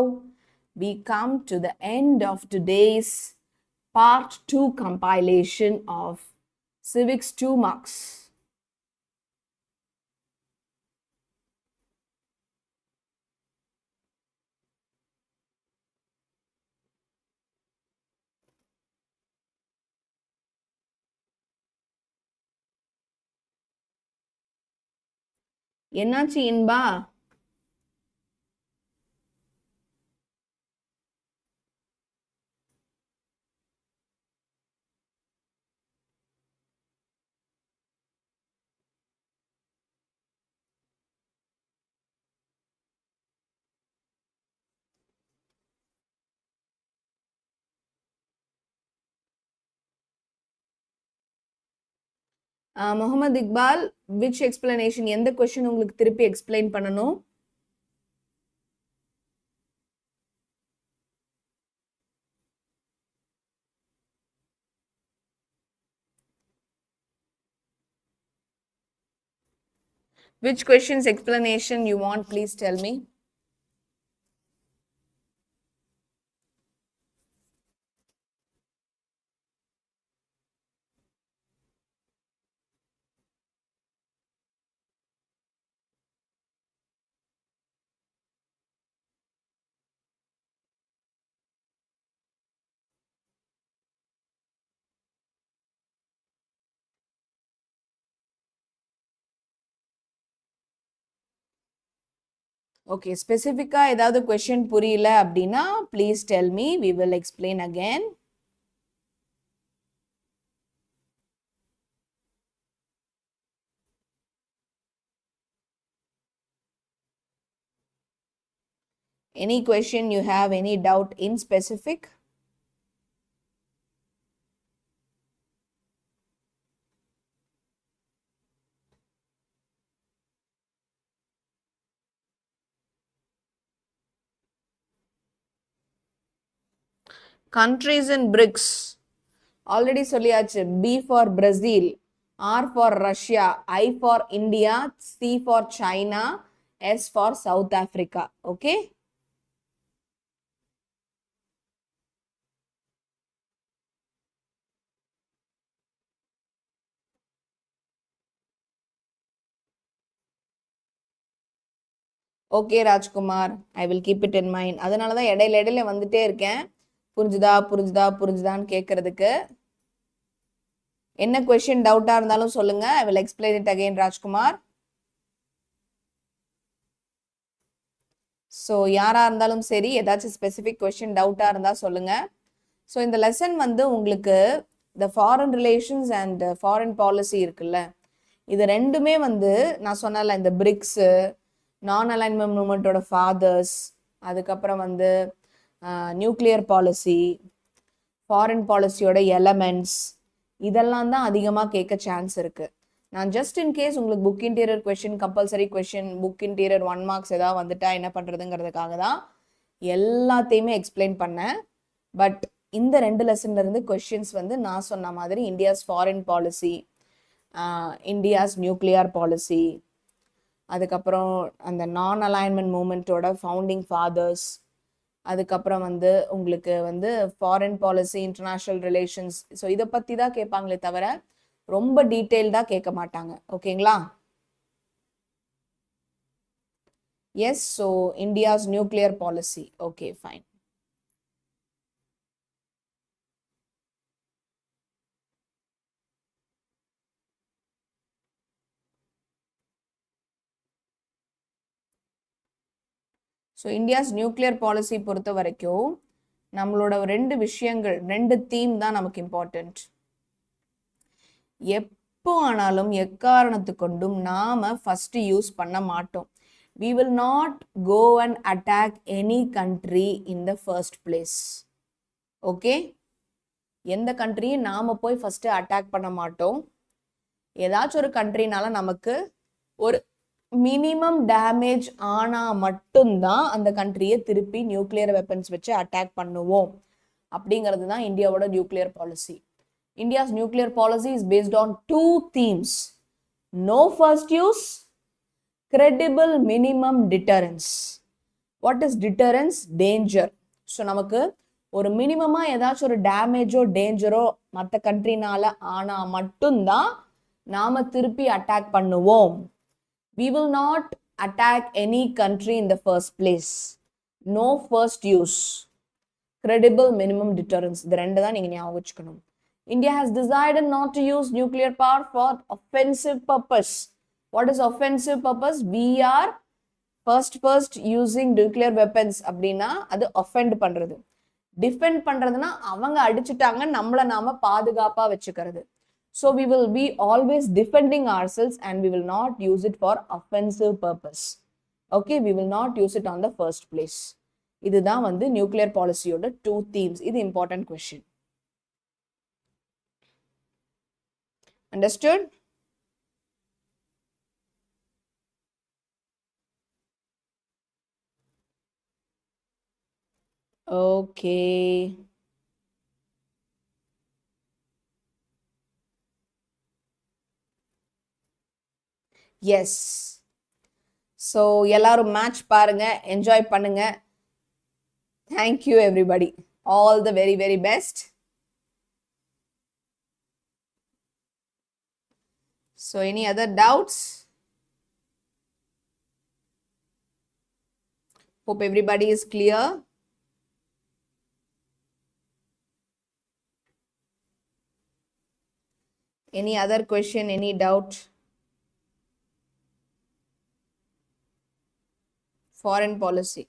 A: we come to the end of today's part 2 compilation of civics 2 marks. என்னாச்சு Inba? Mohammed Iqbal, which explanation, எந்த question உங்களுக்கு திருப்பி explain பண்ணணும்? Which question's explanation you want, please tell me. Okay, specifica ஏதாவது question புரியல அப்படின்னா please tell me, we will explain again. Any question you have, any doubt in specific? Countries in BRICS. Already சொல்லியாச்சு. B for Brazil, R for Russia, I for India, C for China, S for South Africa. Okay. Okay, Rajkumar, I will keep it in mind. அதனால தான் இடையில வந்துட்டே இருக்கேன். புரிஞ்சுதான்னு கேட்கறதுக்கு. என்ன question டவுட்டா இருந்தாலும் சொல்லுங்க. I will explain it again, Rajkumar. So, யாரா இருந்தாலும் சரி, ஏதாச்சும் specific question டவுட்டா இருந்தா சொல்லுங்க. So, இந்த lesson வந்து உங்களுக்கு the foreign relations and foreign policy இருக்குல்ல, இது ரெண்டுமே வந்து நான் சொன்னல இந்த BRICS, நான் அலைன்மெண்ட் மூவ்மெண்ட்டோட ஃபாதர்ஸ், அதுக்கப்புறம் வந்து நியூக்ளியர் பாலிசி, ஃபாரின் பாலிசியோட எலமெண்ட்ஸ், இதெல்லாம் தான் அதிகமாக கேட்க சான்ஸ் இருக்குது. நான் ஜஸ்ட் இன் கேஸ் உங்களுக்கு book interior question, compulsory question, book interior 1 marks ஏதாவது வந்துட்டா என்ன பண்ணுறதுங்கிறதுக்காக தான் எல்லாத்தையுமே எக்ஸ்பிளைன் பண்ணேன். பட் இந்த 2 லெசன்ல இருந்து கொஷின்ஸ் வந்து நான் சொன்ன மாதிரி India's foreign policy, India's nuclear policy, அதுக்கப்புறம் அந்த நான் அலைன்மெண்ட் மூவ்மெண்ட்டோட ஃபவுண்டிங் ஃபாதர்ஸ், அதுக்கப்புறம் வந்து உங்களுக்கு வந்து foreign policy, international relations, so இதை பற்றி தான் கேட்பாங்களே தவிர ரொம்ப டீட்டெயில்டாக கேட்க மாட்டாங்க. ஓகேங்களா? Yes, so India's nuclear policy. Okay, fine. So India's nuclear policy பொறுத்த வரைக்கும் நம்மளோட 2 விஷயங்கள், 2 தீம் தான் நமக்கு இம்பார்ட்டன்ட். எப்போ ஆனாலும் எக்காரணத்து கொண்டும் நாம ஃபர்ஸ்ட் யூஸ் பண்ண மாட்டோம். We will not go and attack any country in the first place. Okay, எந்த கண்ட்ரியும் நாம போய் ஃபர்ஸ்ட் அட்டாக் பண்ண மாட்டோம். ஏதாச்சும் ஒரு கண்ட்ரினால நமக்கு ஒரு மினிமம் டேமேஜ் ஆனா மட்டும்தான் அந்த கண்ட்ரியை திருப்பி நியூக்ளியர் வெப்பன்ஸ் வச்சு அட்டாக் பண்ணுவோம். அப்படிங்கிறது தான் இந்தியாவோட nuclear policy. India's nuclear policy is based on 2 themes. No first use, credible minimum deterrence. What is deterrence? Danger. So நமக்கு ஒரு மினிமமா ஏதாச்சும் ஒரு டேமேஜோ டேஞ்சரோ மற்ற கண்ட்ரினால ஆனா மட்டும்தான் நாம திருப்பி அட்டாக் பண்ணுவோம். We will not attack any country in the first place. No first use, credible minimum deterrence. இது ரெண்டு தான் நீங்க ஞாபகம் வச்சுக்கணும். India has decided not to use nuclear power for offensive purpose. What is offensive purpose? We are first using nuclear weapons அப்படின்னா அது offend பண்றது. Defend பண்றதுன்னா அவங்க அடிச்சுட்டாங்க, நம்மள நாம பாதுகாப்பா வச்சுக்கிறது. So we will be always defending ourselves and we will not use it for offensive purpose. Okay, we will not use it on the first place. இதுதான் வந்து நியூக்ளியர் பாலிசியோட 2 themes. இது important question. Understood? Okay. Yes. So எல்லாரும் match பாருங்க, enjoy பண்ணுங்க. Thank you everybody. All the very, very best. So any other doubts? Hope everybody is clear. Any other question, any doubt? Foreign policy.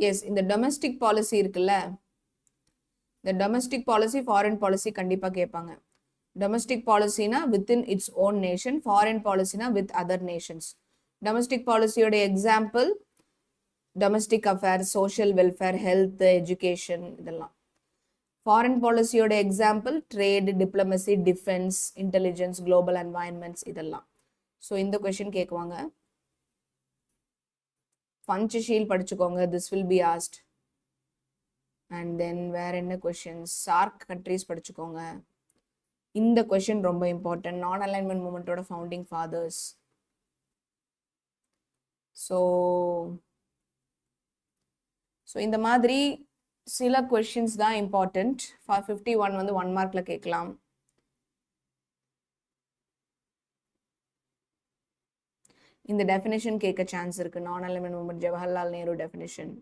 A: Yes, இந்த domestic policy இருக்குல்ல, இந்த domestic policy, foreign policy கண்டிப்பா கேட்பாங்க. Domestic policy na within its own nation, foreign policy na with other nations. Domestic policy யோட example domestic affairs, social welfare, health, education இதெல்லாம். Foreign பாலிசியோட example trade, diplomacy, defence, intelligence, global environments இதெல்லாம். So இந்த question கேட்குவாங்க. பஞ்ச்ஷீல் படிச்சுக்கோங்க, this will be asked. And then வேற என்ன questions, SAARC countries படிச்சுக்கோங்க. இந்த கொஷின் ரொம்ப இம்பார்ட்டன்ட், நான் அலைன்மெண்ட் மூமெண்ட்டோட ஃபவுண்டிங் ஃபாதர்ஸ். ஸோ இந்த மாதிரி சில கொஷின்ஸ் தான் இம்பார்ட்டன்ட். 51 வந்து 1 மார்க்ல கேட்கலாம். இந்த டெஃபினேஷன் கேட்க சான்ஸ் இருக்கு, நான் alignment moment, Jawaharlal Nehru definition.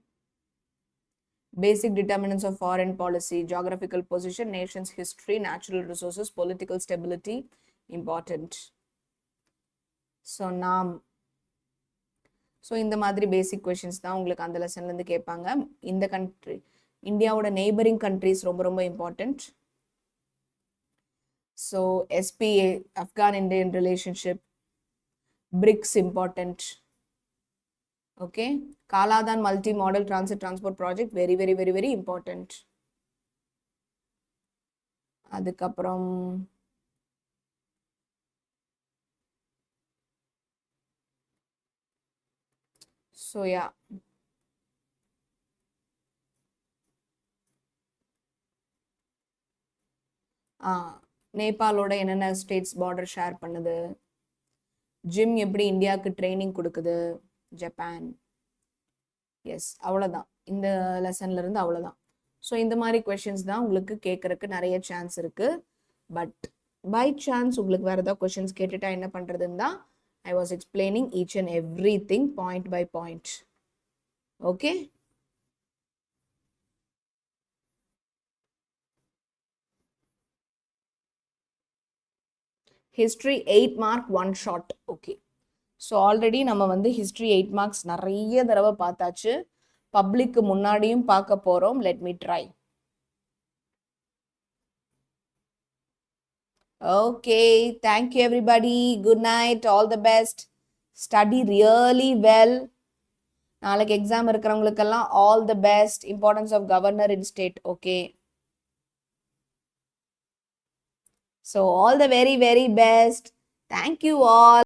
A: Basic determinants of foreign policy, geographical position, nation's history, natural resources, political stability, important. So NAM. So இந்த மாதிரி பேசிக் கொஷின்ஸ் தான் உங்களுக்கு அந்த லெசன்லேருந்து கேட்பாங்க. இந்த கண்ட்ரி, இந்தியாவோட நெய்பரிங் கண்ட்ரிஸ் ரொம்ப ரொம்ப important. So SPA, Afghan Indian relationship, BRICS important. Okay, Kaladan multi-modal transit transport project, very very very very important. அதுக்கப்புறம் ஸோ யா, நேபாளோட என்னென்ன ஸ்டேட்ஸ் பார்டர் ஷேர் பண்ணுது, ஜிம் எப்படி இந்தியாவுக்கு ட்ரைனிங் கொடுக்குது, ஜப்பான். எஸ், அவ்வளோதான் இந்த லெசன்ல இருந்து, அவ்வளோதான். ஸோ இந்த மாதிரி கொஷின்ஸ் தான் உங்களுக்கு கேட்கறதுக்கு நிறைய சான்ஸ் இருக்கு. பட் பை சான்ஸ் உங்களுக்கு வேற ஏதாவது கொஷின்ஸ் கேட்டுட்டா என்ன பண்றதுன்னு தான் I was explaining each and everything point by point. Okay, history 8 mark 1 shot. Okay, so already நம்ம வந்து ஹிஸ்ட்ரி 8 மார்க்ஸ் நிறைய தடவை பார்த்தாச்சு, பப்ளிக்கு முன்னாடியும் பார்க்க போகிறோம். Let me try. Okay, thank you everybody, good night, all the best, study really well. நாளைக்கு எக்ஸாம் இருக்கிறவங்களுக்கெல்லாம் all the best. Importance of governor in state. Okay, so all the very very best. Thank you all.